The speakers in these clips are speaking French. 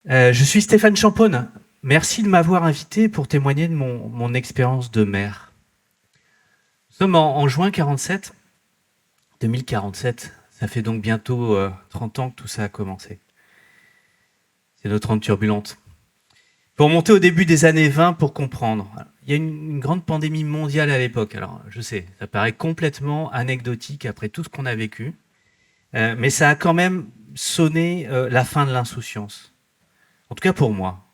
Je suis Stéphane Champone. Merci de m'avoir invité pour témoigner de mon expérience de maire. Nous sommes en juin 47, 2047. Ça fait donc bientôt 30 ans que tout ça a commencé. C'est notre rente turbulente. Pour monter au début des années 20 pour comprendre. Il y a une grande pandémie mondiale à l'époque. Alors, je sais, ça paraît complètement anecdotique après tout ce qu'on a vécu. Mais ça a quand même sonné la fin de l'insouciance. En tout cas pour moi.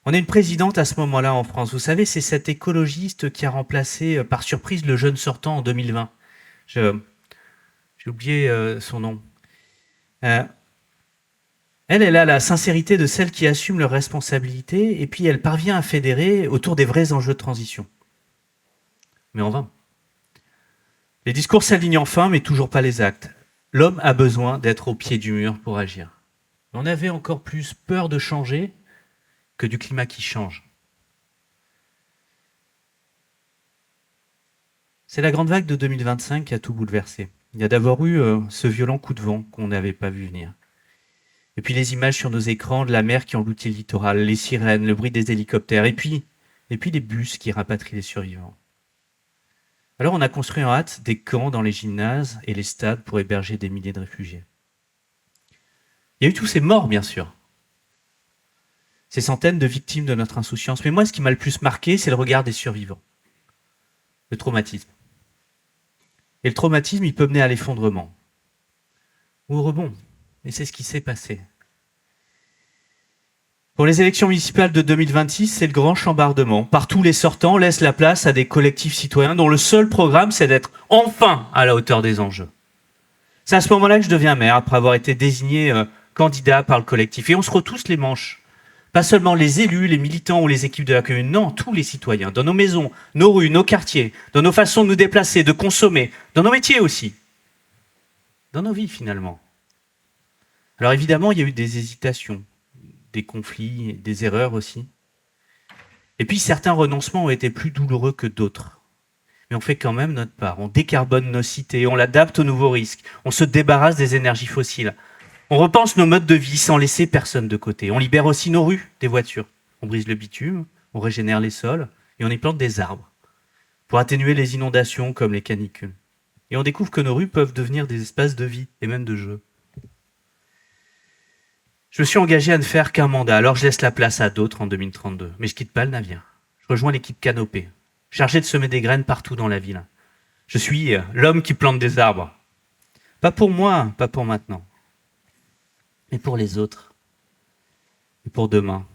On a une présidente à ce moment-là en France. Vous savez, c'est cette écologiste qui a remplacé par surprise le jeune sortant en 2020. Je- J'ai oublié son nom. Euh, elle a la sincérité de celle qui assume leurs responsabilités et puis elle parvient à fédérer autour des vrais enjeux de transition. Mais en vain. Les discours s'alignent enfin, mais toujours pas les actes. L'homme a besoin d'être au pied du mur pour agir. On avait encore plus peur de changer que du climat qui change. C'est la grande vague de 2025 qui a tout bouleversé. Il y a d'abord eu ce violent coup de vent qu'on n'avait pas vu venir. Et puis les images sur nos écrans de la mer qui engloutit le littoral, les sirènes, le bruit des hélicoptères, et puis les bus qui rapatrient les survivants. Alors on a construit en hâte des camps dans les gymnases et les stades pour héberger des milliers de réfugiés. Il y a eu tous ces morts, bien sûr, ces centaines de victimes de notre insouciance. Mais moi, ce qui m'a le plus marqué, c'est le regard des survivants, le traumatisme. Et le traumatisme, il peut mener à l'effondrement ou au rebond. Et c'est ce qui s'est passé. Pour les élections municipales de 2026, c'est le grand chambardement. Partout, les sortants laissent la place à des collectifs citoyens dont le seul programme, c'est d'être enfin à la hauteur des enjeux. C'est à ce moment-là que je deviens maire, après avoir été désigné candidat par le collectif. Et on se retrousse les manches. Pas seulement les élus, les militants ou les équipes de la commune, non, tous les citoyens, dans nos maisons, nos rues, nos quartiers, dans nos façons de nous déplacer, de consommer, dans nos métiers aussi, dans nos vies finalement. Alors évidemment, il y a eu des hésitations, des conflits, des erreurs aussi. Et puis certains renoncements ont été plus douloureux que d'autres. Mais on fait quand même notre part. On décarbone nos cités, on l'adapte aux nouveaux risques, on se débarrasse des énergies fossiles. On repense nos modes de vie sans laisser personne de côté. On libère aussi nos rues des voitures. On brise le bitume, on régénère les sols et on y plante des arbres pour atténuer les inondations comme les canicules. Et on découvre que nos rues peuvent devenir des espaces de vie et même de jeu. Je me suis engagé à ne faire qu'un mandat, alors je laisse la place à d'autres en 2032. Mais je quitte pas le navire. Je rejoins l'équipe Canopée, chargée de semer des graines partout dans la ville. Je suis l'homme qui plante des arbres. Pas pour moi, pas pour maintenant, mais pour les autres et pour demain.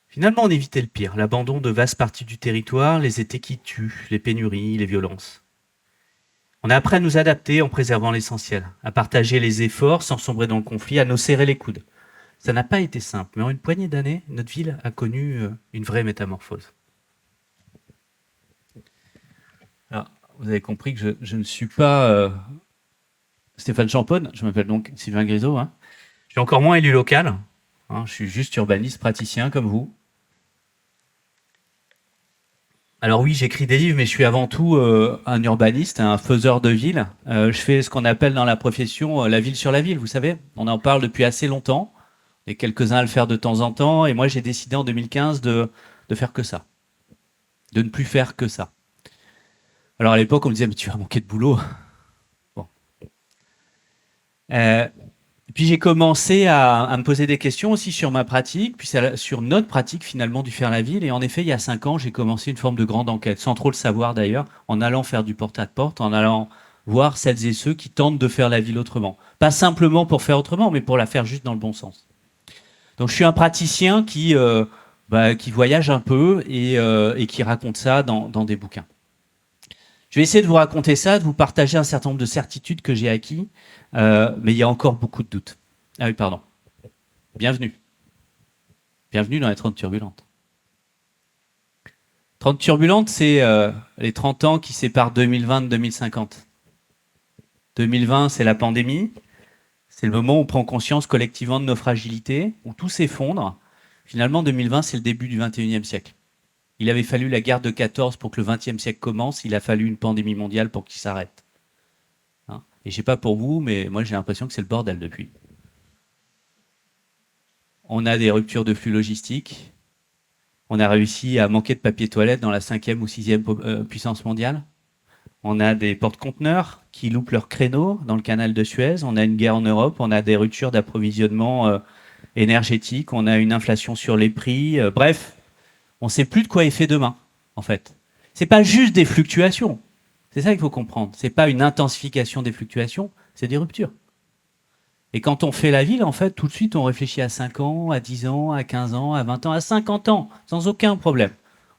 Finalement, on évitait le pire, l'abandon de vastes parties du territoire, les étés qui tuent, les pénuries, les violences. On a appris à nous adapter en préservant l'essentiel, à partager les efforts sans sombrer dans le conflit, à nous serrer les coudes. Ça n'a pas été simple, mais en une poignée d'années, notre ville a connu une vraie métamorphose. Alors, vous avez compris que je ne suis pas Stéphane Champone, je m'appelle donc Sylvain Grisot. Hein. Je suis encore moins élu local, hein, je suis juste urbaniste, praticien comme vous. Alors oui, j'écris des livres, mais je suis avant tout un urbaniste, un faiseur de ville. Je fais ce qu'on appelle dans la profession la ville sur la ville, vous savez. On en parle depuis assez longtemps, et quelques-uns à le faire de temps en temps, et moi j'ai décidé en 2015 de faire que ça, de ne plus faire que ça. Alors à l'époque, on me disait, mais tu vas manquer de boulot. Bon. Euh, Puis j'ai commencé à me poser des questions aussi sur ma pratique, puis sur notre pratique finalement du faire la ville. Et en effet, il y a 5 ans, j'ai commencé une forme de grande enquête, sans trop le savoir d'ailleurs, en allant faire du porte-à-porte, en allant voir celles et ceux qui tentent de faire la ville autrement. Pas simplement pour faire autrement, mais pour la faire juste dans le bon sens. Donc je suis un praticien qui voyage un peu et qui raconte ça dans des bouquins. Je vais essayer de vous raconter ça, de vous partager un certain nombre de certitudes que j'ai acquis, mais il y a encore beaucoup de doutes. Ah oui, pardon. Bienvenue. Bienvenue dans les 30 turbulentes. 30 turbulentes, c'est les 30 ans qui séparent 2020 de 2050. 2020, c'est la pandémie. C'est le moment où on prend conscience collectivement de nos fragilités, où tout s'effondre. Finalement, 2020, c'est le début du 21e siècle. Il avait fallu la guerre de 14 pour que le 20e siècle commence. Il a fallu une pandémie mondiale pour qu'il s'arrête. Hein. Et je sais pas pour vous, mais moi j'ai l'impression que c'est le bordel depuis. On a des ruptures de flux logistiques. On a réussi à manquer de papier toilette dans la 5e ou 6e puissance mondiale. On a des porte-conteneurs qui loupent leur créneau dans le canal de Suez. On a une guerre en Europe. On a des ruptures d'approvisionnement énergétique. On a une inflation sur les prix. Bref, on ne sait plus de quoi est fait demain, en fait. Ce n'est pas juste des fluctuations. C'est ça qu'il faut comprendre. Ce n'est pas une intensification des fluctuations, c'est des ruptures. Et quand on fait la ville, en fait, tout de suite, on réfléchit à 5 ans, à 10 ans, à 15 ans, à 20 ans, à 50 ans, sans aucun problème.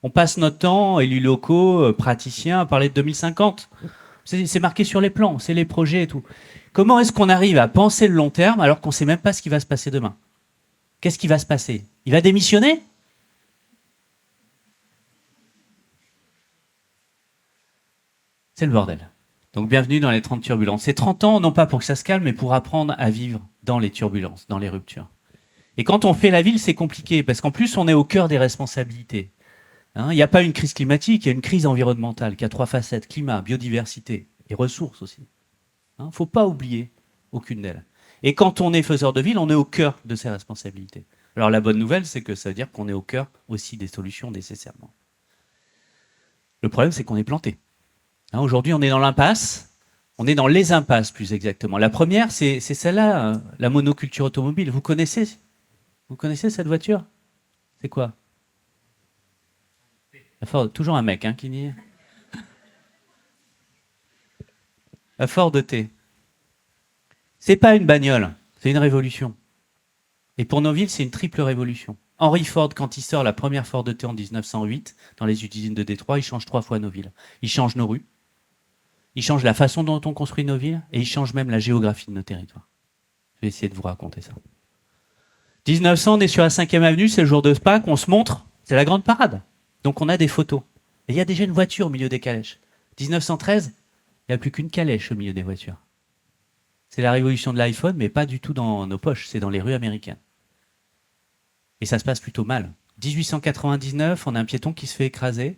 On passe notre temps, élus locaux, praticiens, à parler de 2050. C'est marqué sur les plans, c'est les projets et tout. Comment est-ce qu'on arrive à penser le long terme alors qu'on ne sait même pas ce qui va se passer demain? Qu'est-ce qui va se passer? Il va démissionner? C'est le bordel. Donc bienvenue dans les 30 turbulences. C'est 30 ans, non pas pour que ça se calme, mais pour apprendre à vivre dans les turbulences, dans les ruptures. Et quand on fait la ville, c'est compliqué, parce qu'en plus, on est au cœur des responsabilités. Il n'y a pas une crise climatique, il y a une crise environnementale qui a 3 facettes, climat, biodiversité et ressources aussi. Il ne faut pas oublier aucune d'elles. Et quand on est faiseur de ville, on est au cœur de ces responsabilités. Alors la bonne nouvelle, c'est que ça veut dire qu'on est au cœur aussi des solutions nécessairement. Le problème, c'est qu'on est planté. Aujourd'hui, on est dans l'impasse. On est dans les impasses, plus exactement. La première, c'est celle-là, la monoculture automobile. Vous connaissez cette voiture? C'est quoi? La Ford, toujours un mec qui dit. La Ford T. C'est pas une bagnole, c'est une révolution. Et pour nos villes, c'est une triple révolution. Henry Ford, quand il sort la première Ford T en 1908, dans les usines de Détroit, il change 3 fois nos villes. Il change nos rues, il change la façon dont on construit nos villes, et il change même la géographie de nos territoires. Je vais essayer de vous raconter ça. 1900, on est sur la 5e avenue, c'est le jour de Pâques, on se montre, c'est la grande parade. Donc on a des photos. Et il y a déjà une voiture au milieu des calèches. 1913, il n'y a plus qu'une calèche au milieu des voitures. C'est la révolution de l'iPhone, mais pas du tout dans nos poches, c'est dans les rues américaines. Et ça se passe plutôt mal. 1899, on a un piéton qui se fait écraser.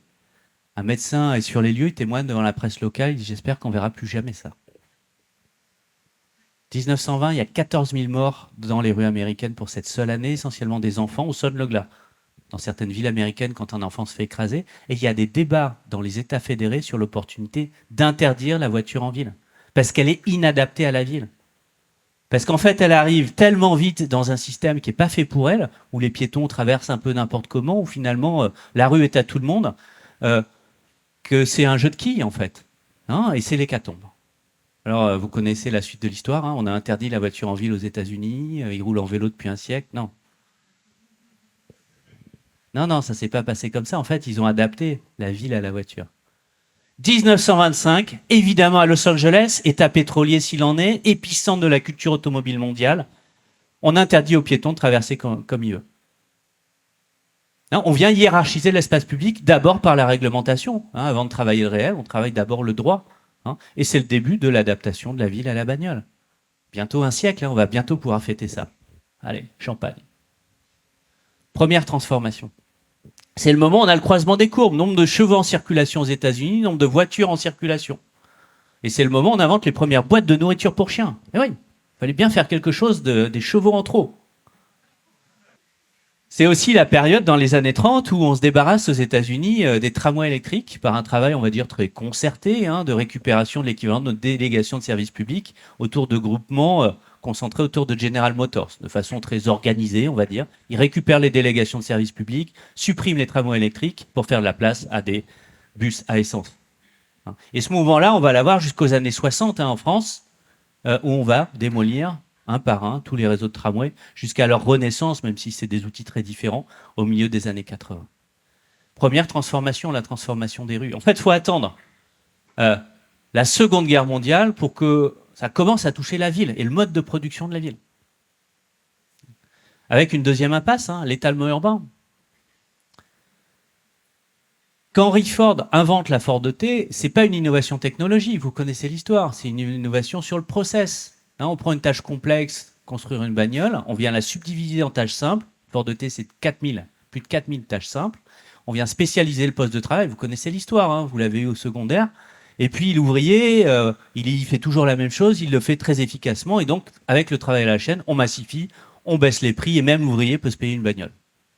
Un médecin est sur les lieux, il témoigne devant la presse locale, il dit « J'espère qu'on ne verra plus jamais ça ». 1920, il y a 14 000 morts dans les rues américaines pour cette seule année, essentiellement des enfants au Sonne-le-Glas. Dans certaines villes américaines, quand un enfant se fait écraser, et il y a des débats dans les États fédérés sur l'opportunité d'interdire la voiture en ville, parce qu'elle est inadaptée à la ville. Parce qu'en fait, elle arrive tellement vite dans un système qui n'est pas fait pour elle, où les piétons traversent un peu n'importe comment, où finalement la rue est à tout le monde, que c'est un jeu de quilles en fait. Et c'est l'hécatombe. Alors, vous connaissez la suite de l'histoire, on a interdit la voiture en ville aux États-Unis, ils roulent en vélo depuis un siècle, non. Non, ça ne s'est pas passé comme ça. En fait, ils ont adapté la ville à la voiture. 1925, évidemment à Los Angeles, État pétrolier s'il en est, épicentre de la culture automobile mondiale, on interdit aux piétons de traverser comme il veut. On vient hiérarchiser l'espace public d'abord par la réglementation. Avant de travailler le réel, on travaille d'abord le droit. Et c'est le début de l'adaptation de la ville à la bagnole. Bientôt un siècle, on va bientôt pouvoir fêter ça. Allez, champagne. Première transformation. C'est le moment où on a le croisement des courbes. Nombre de chevaux en circulation aux États-Unis, nombre de voitures en circulation. Et c'est le moment où on invente les premières boîtes de nourriture pour chiens. Et oui, il fallait bien faire quelque chose des chevaux en trop. C'est aussi la période dans les années 30 où on se débarrasse aux États-Unis des tramways électriques par un travail, on va dire, très concerté de récupération de l'équivalent de notre délégation de services publics autour de groupements concentrés autour de General Motors, de façon très organisée, on va dire. Ils récupèrent les délégations de services publics, suppriment les tramways électriques pour faire de la place à des bus à essence. Et ce mouvement-là, on va l'avoir jusqu'aux années 60 en France, où on va démolir un par un tous les réseaux de tramway, jusqu'à leur renaissance, même si c'est des outils très différents, au milieu des années 80. Première transformation, la transformation des rues. En fait, il faut attendre la Seconde Guerre mondiale pour que ça commence à toucher la ville et le mode de production de la ville. Avec une deuxième impasse, l'étalement urbain. Quand Henry Ford invente la Ford T, c'est pas une innovation technologique, vous connaissez l'histoire, c'est une innovation sur le process. On prend une tâche complexe, construire une bagnole, on vient la subdiviser en tâches simples. Ford T, c'est plus de 4000 tâches simples. On vient spécialiser le poste de travail, vous connaissez l'histoire, vous l'avez eu au secondaire. Et puis l'ouvrier, il fait toujours la même chose, il le fait très efficacement. Et donc, avec le travail à la chaîne, on massifie, on baisse les prix et même l'ouvrier peut se payer une bagnole.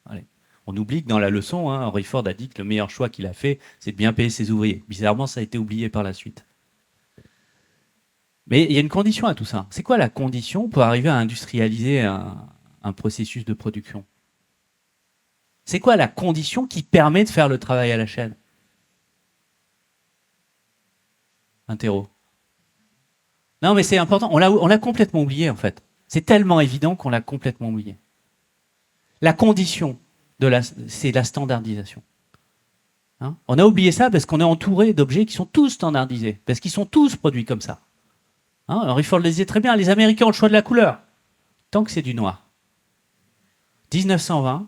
Allez. On oublie que dans la leçon, Henry Ford a dit que le meilleur choix qu'il a fait, c'est de bien payer ses ouvriers. Bizarrement, ça a été oublié par la suite. Mais il y a une condition à tout ça. C'est quoi la condition pour arriver à industrialiser un processus de production? C'est quoi la condition qui permet de faire le travail à la chaîne? Interro. Non, mais c'est important. On l'a complètement oublié, en fait. C'est tellement évident qu'on l'a complètement oublié. La condition, c'est la standardisation. Hein, on a oublié ça parce qu'on est entouré d'objets qui sont tous standardisés, parce qu'ils sont tous produits comme ça. Hein, Henry Ford le disait très bien, les Américains ont le choix de la couleur, tant que c'est du noir. 1920,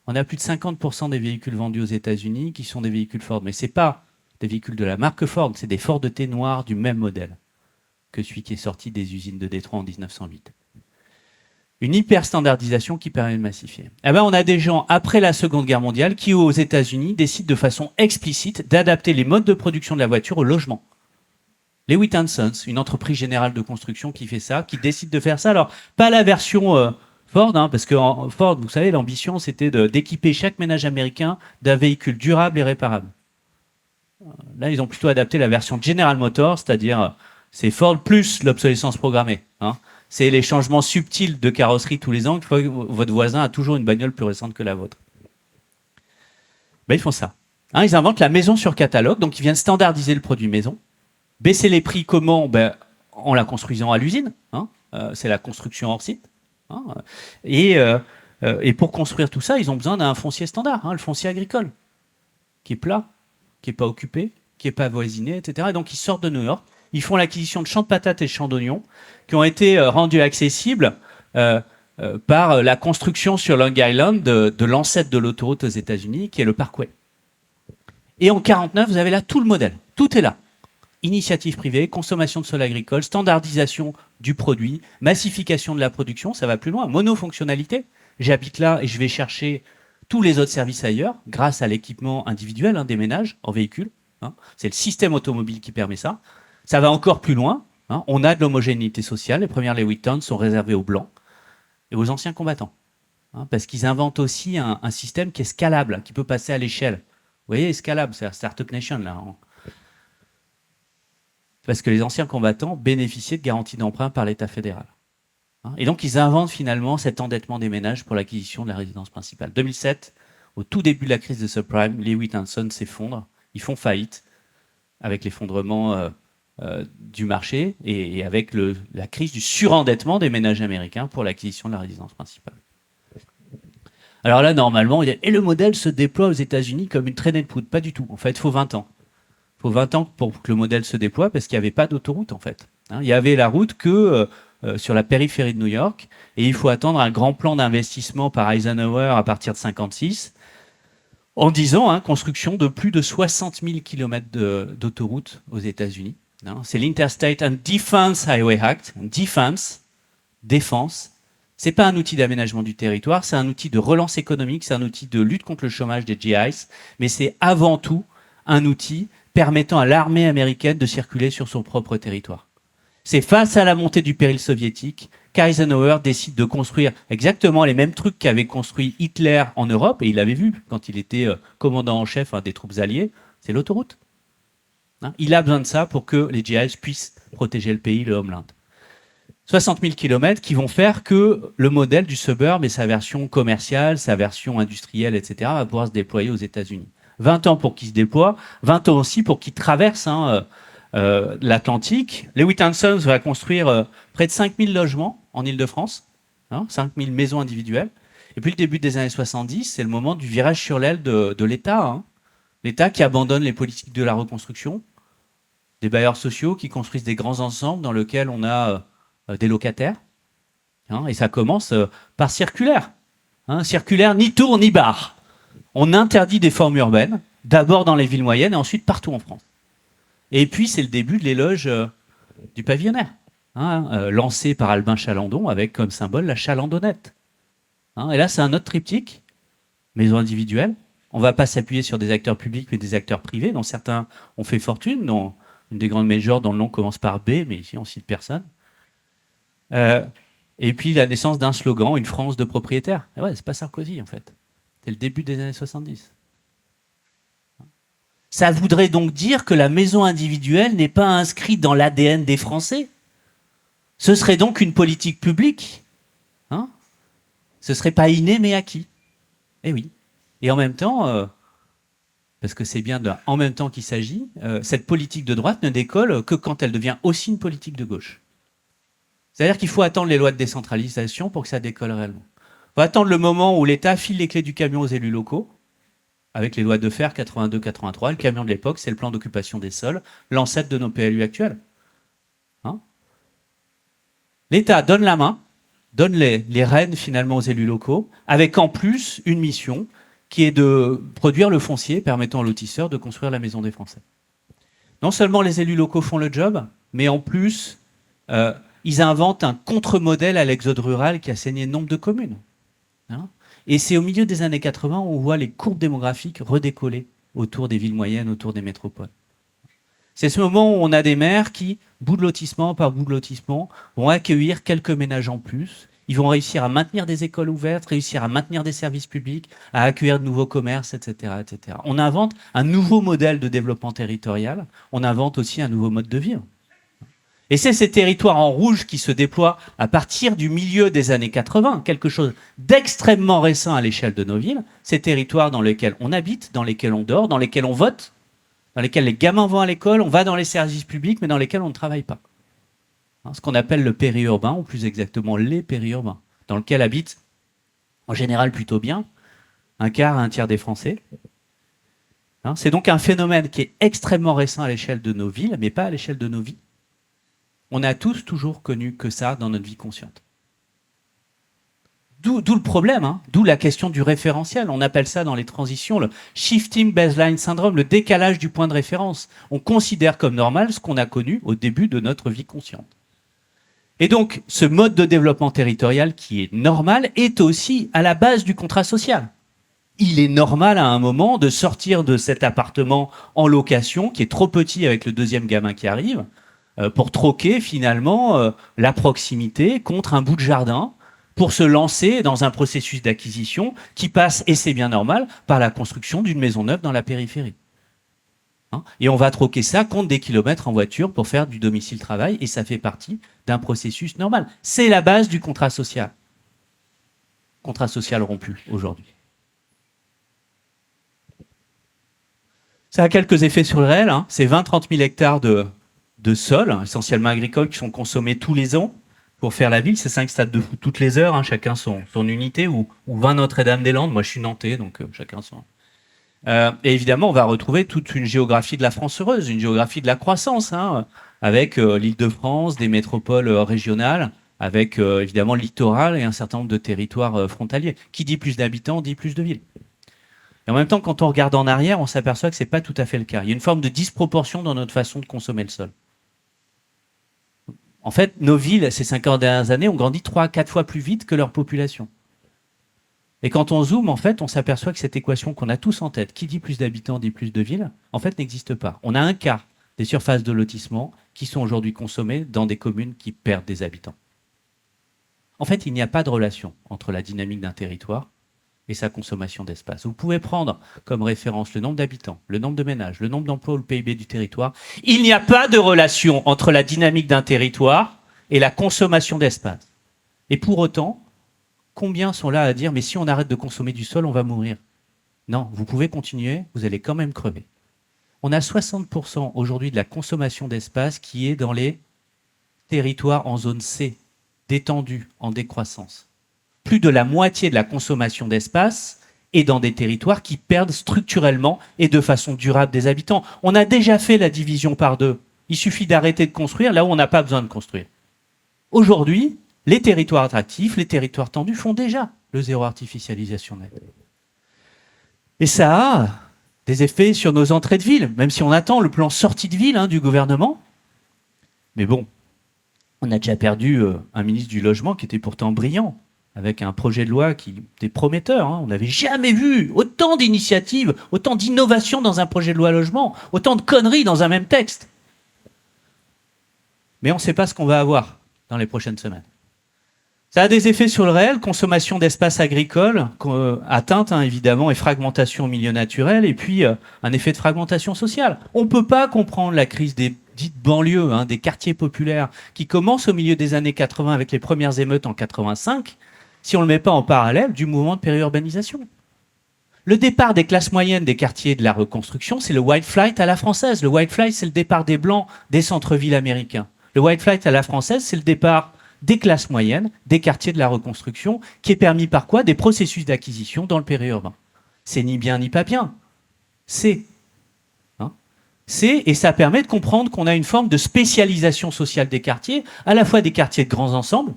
on a plus de 50% des véhicules vendus aux États-Unis qui sont des véhicules Ford. Mais ce n'est pas des véhicules de la marque Ford, c'est des Ford T noirs du même modèle que celui qui est sorti des usines de Détroit en 1908. Une hyper-standardisation qui permet de massifier. Eh ben, on a des gens, après la Seconde Guerre mondiale, qui, aux États-Unis, décident de façon explicite d'adapter les modes de production de la voiture au logement. Les Whit & Sons, une entreprise générale de construction qui fait ça, qui décide de faire ça. Alors, pas la version Ford, parce que Ford, vous savez, l'ambition, c'était d'équiper chaque ménage américain d'un véhicule durable et réparable. Là, ils ont plutôt adapté la version General Motors, c'est-à-dire c'est Ford plus l'obsolescence programmée. C'est les changements subtils de carrosserie tous les ans, que votre voisin a toujours une bagnole plus récente que la vôtre. Ben, ils font ça. Ils inventent la maison sur catalogue, donc ils viennent standardiser le produit maison. Baisser les prix comment? En la construisant à l'usine. C'est la construction hors site. Et pour construire tout ça, ils ont besoin d'un foncier standard, le foncier agricole, qui est plat, qui n'est pas occupé, qui n'est pas voisiné, etc. Et donc ils sortent de New York, ils font l'acquisition de champs de patates et de champs d'oignons, qui ont été rendus accessibles par la construction sur Long Island de l'ancêtre de l'autoroute aux États-Unis, qui est le Parkway. Et en 1949, vous avez là tout le modèle, tout est là. Initiative privée, consommation de sol agricole, standardisation du produit, massification de la production, ça va plus loin, monofonctionnalité. J'habite là et je vais chercher tous les autres services ailleurs, grâce à l'équipement individuel des ménages en véhicule. C'est le système automobile qui permet ça. Ça va encore plus loin. On a de l'homogénéité sociale. Les premières Louis Vuitton sont réservées aux blancs et aux anciens combattants. Parce qu'ils inventent aussi un système qui est scalable, qui peut passer à l'échelle. Vous voyez, scalable, c'est la Startup Nation, là. Parce que les anciens combattants bénéficiaient de garanties d'emprunt par l'État fédéral. Et donc, ils inventent finalement cet endettement des ménages pour l'acquisition de la résidence principale. 2007, au tout début de la crise des subprimes, les Whit & Sons s'effondrent, ils font faillite avec l'effondrement du marché et avec la crise du surendettement des ménages américains pour l'acquisition de la résidence principale. Alors là, normalement, et le modèle se déploie aux États-Unis comme une traînée de poudre. Pas du tout. En fait, il faut 20 ans. Il faut 20 ans pour que le modèle se déploie parce qu'il n'y avait pas d'autoroute en fait. Il y avait la route que sur la périphérie de New York et il faut attendre un grand plan d'investissement par Eisenhower à partir de 1956 en disant construction de plus de 60 000 km d'autoroute aux États-Unis. C'est l'Interstate and Defense Highway Act. Défense. C'est pas un outil d'aménagement du territoire, c'est un outil de relance économique, c'est un outil de lutte contre le chômage des GIs, mais c'est avant tout un outil permettant à l'armée américaine de circuler sur son propre territoire. C'est face à la montée du péril soviétique qu'Eisenhower décide de construire exactement les mêmes trucs qu'avait construit Hitler en Europe, et il l'avait vu quand il était commandant en chef des troupes alliées, c'est l'autoroute. Il a besoin de ça pour que les GIs puissent protéger le pays, le homeland. 60 000 km qui vont faire que le modèle du suburb et sa version commerciale, sa version industrielle, etc., va pouvoir se déployer aux États-Unis. 20 ans pour qu'il se déploie, 20 ans aussi pour qu'il traverse l'Atlantique. Les Whit & Sons va construire près de 5 000 logements en Île-de-France, 5 000 maisons individuelles. Et puis le début des années 70, c'est le moment du virage sur l'aile de l'État. L'État qui abandonne les politiques de la reconstruction, des bailleurs sociaux qui construisent des grands ensembles dans lesquels on a des locataires. Et ça commence par circulaire. Circulaire ni tour ni barre. On interdit des formes urbaines, d'abord dans les villes moyennes et ensuite partout en France. Et puis, c'est le début de l'éloge du pavillonnaire, lancé par Albin Chalandon avec comme symbole la chalandonnette. Et là, c'est un autre triptyque, maison individuelle. On ne va pas s'appuyer sur des acteurs publics, mais des acteurs privés, dont certains ont fait fortune, dont une des grandes majors dont le nom commence par B, mais ici, on ne cite personne. Et puis la naissance d'un slogan, une France de propriétaires. Et ouais, c'est pas Sarkozy en fait. C'est le début des années 70. Ça voudrait donc dire que la maison individuelle n'est pas inscrite dans l'ADN des Français. Ce serait donc une politique publique. Hein, ce serait pas inné mais acquis. Eh oui. Et en même temps, parce que c'est bien en même temps qu'il s'agit, cette politique de droite ne décolle que quand elle devient aussi une politique de gauche. C'est-à-dire qu'il faut attendre les lois de décentralisation pour que ça décolle réellement. Il faut attendre le moment où l'État file les clés du camion aux élus locaux, avec les lois de fer 82-83. Le camion de l'époque, c'est le plan d'occupation des sols, l'ancêtre de nos PLU actuels. Hein, l'État donne la main, donne les rênes finalement aux élus locaux, avec en plus une mission qui est de produire le foncier permettant aux lotisseurs de construire la maison des Français. Non seulement les élus locaux font le job, mais en plus, ils inventent un contre-modèle à l'exode rural qui a saigné nombre de communes. Hein, et c'est au milieu des années 80 où on voit les courbes démographiques redécoller autour des villes moyennes, autour des métropoles. C'est ce moment où on a des maires qui, bout de lotissement par bout de lotissement, vont accueillir quelques ménages en plus. Ils vont réussir à maintenir des écoles ouvertes, réussir à maintenir des services publics, à accueillir de nouveaux commerces, etc., etc. On invente un nouveau modèle de développement territorial. On invente aussi un nouveau mode de vie. Et c'est ces territoires en rouge qui se déploient à partir du milieu des années 80, quelque chose d'extrêmement récent à l'échelle de nos villes, ces territoires dans lesquels on habite, dans lesquels on dort, dans lesquels on vote, dans lesquels les gamins vont à l'école, on va dans les services publics, mais dans lesquels on ne travaille pas. Hein, ce qu'on appelle le périurbain, ou plus exactement les périurbains, dans lequel habitent, en général plutôt bien, un quart à un tiers des Français. Hein, c'est donc un phénomène qui est extrêmement récent à l'échelle de nos villes, mais pas à l'échelle de nos vies. On a tous toujours connu que ça dans notre vie consciente. D'où le problème, hein, d'où la question du référentiel. On appelle ça dans les transitions le shifting baseline syndrome, le décalage du point de référence. On considère comme normal ce qu'on a connu au début de notre vie consciente. Et donc, ce mode de développement territorial qui est normal est aussi à la base du contrat social. Il est normal à un moment de sortir de cet appartement en location qui est trop petit avec le deuxième gamin qui arrive, pour troquer finalement la proximité contre un bout de jardin pour se lancer dans un processus d'acquisition qui passe, et c'est bien normal, par la construction d'une maison neuve dans la périphérie. Hein, et on va troquer ça contre des kilomètres en voiture pour faire du domicile-travail, et ça fait partie d'un processus normal. C'est la base du contrat social. Contrat social rompu aujourd'hui. Ça a quelques effets sur le réel. Hein. C'est 20-30 000 hectares de sol, essentiellement agricoles, qui sont consommés tous les ans pour faire la ville. C'est 5 stades de foot toutes les heures, hein, chacun son unité, ou 20 Notre-Dame-des-Landes. Moi, je suis nantais, donc chacun son. Et évidemment, on va retrouver toute une géographie de la France heureuse, une géographie de la croissance, hein, avec l'Île-de-France, des métropoles régionales, avec évidemment le littoral et un certain nombre de territoires frontaliers. Qui dit plus d'habitants, dit plus de villes. Et en même temps, quand on regarde en arrière, on s'aperçoit que ce n'est pas tout à fait le cas. Il y a une forme de disproportion dans notre façon de consommer le sol. En fait, nos villes, ces 50 dernières années, ont grandi 3 à 4 fois plus vite que leur population. Et quand on zoome, en fait, on s'aperçoit que cette équation qu'on a tous en tête, qui dit plus d'habitants, dit plus de villes, en fait, n'existe pas. On a un quart des surfaces de lotissement qui sont aujourd'hui consommées dans des communes qui perdent des habitants. En fait, il n'y a pas de relation entre la dynamique d'un territoire et sa consommation d'espace. Vous pouvez prendre comme référence le nombre d'habitants, le nombre de ménages, le nombre d'emplois ou le PIB du territoire. Il n'y a pas de relation entre la dynamique d'un territoire et la consommation d'espace. Et pour autant, combien sont là à dire « mais si on arrête de consommer du sol, on va mourir ». Non, vous pouvez continuer, vous allez quand même crever. On a 60% aujourd'hui de la consommation d'espace qui est dans les territoires en zone C, détendus, en décroissance. Plus de la moitié de la consommation d'espace est dans des territoires qui perdent structurellement et de façon durable des habitants. On a déjà fait la division par deux. Il suffit d'arrêter de construire là où on n'a pas besoin de construire. Aujourd'hui, les territoires attractifs, les territoires tendus font déjà le zéro artificialisation nette. Et ça a des effets sur nos entrées de ville, même si on attend le plan sortie de ville du gouvernement. Mais bon, on a déjà perdu un ministre du Logement qui était pourtant brillant, avec un projet de loi qui était prometteur. Hein. On n'avait jamais vu autant d'initiatives, autant d'innovations dans un projet de loi logement, autant de conneries dans un même texte. Mais on ne sait pas ce qu'on va avoir dans les prochaines semaines. Ça a des effets sur le réel, consommation d'espaces agricoles, atteinte évidemment, et fragmentation au milieu naturel, et puis un effet de fragmentation sociale. On ne peut pas comprendre la crise des dites banlieues, des quartiers populaires, qui commence au milieu des années 80 avec les premières émeutes en 85, si on ne le met pas en parallèle du mouvement de périurbanisation. Le départ des classes moyennes des quartiers de la reconstruction, c'est le white flight à la française. Le white flight, c'est le départ des Blancs des centres-villes américains. Le white flight à la française, c'est le départ des classes moyennes, des quartiers de la reconstruction, qui est permis par quoi? Des processus d'acquisition dans le périurbain. C'est ni bien ni pas bien. C'est. Et ça permet de comprendre qu'on a une forme de spécialisation sociale des quartiers, à la fois des quartiers de grands ensembles,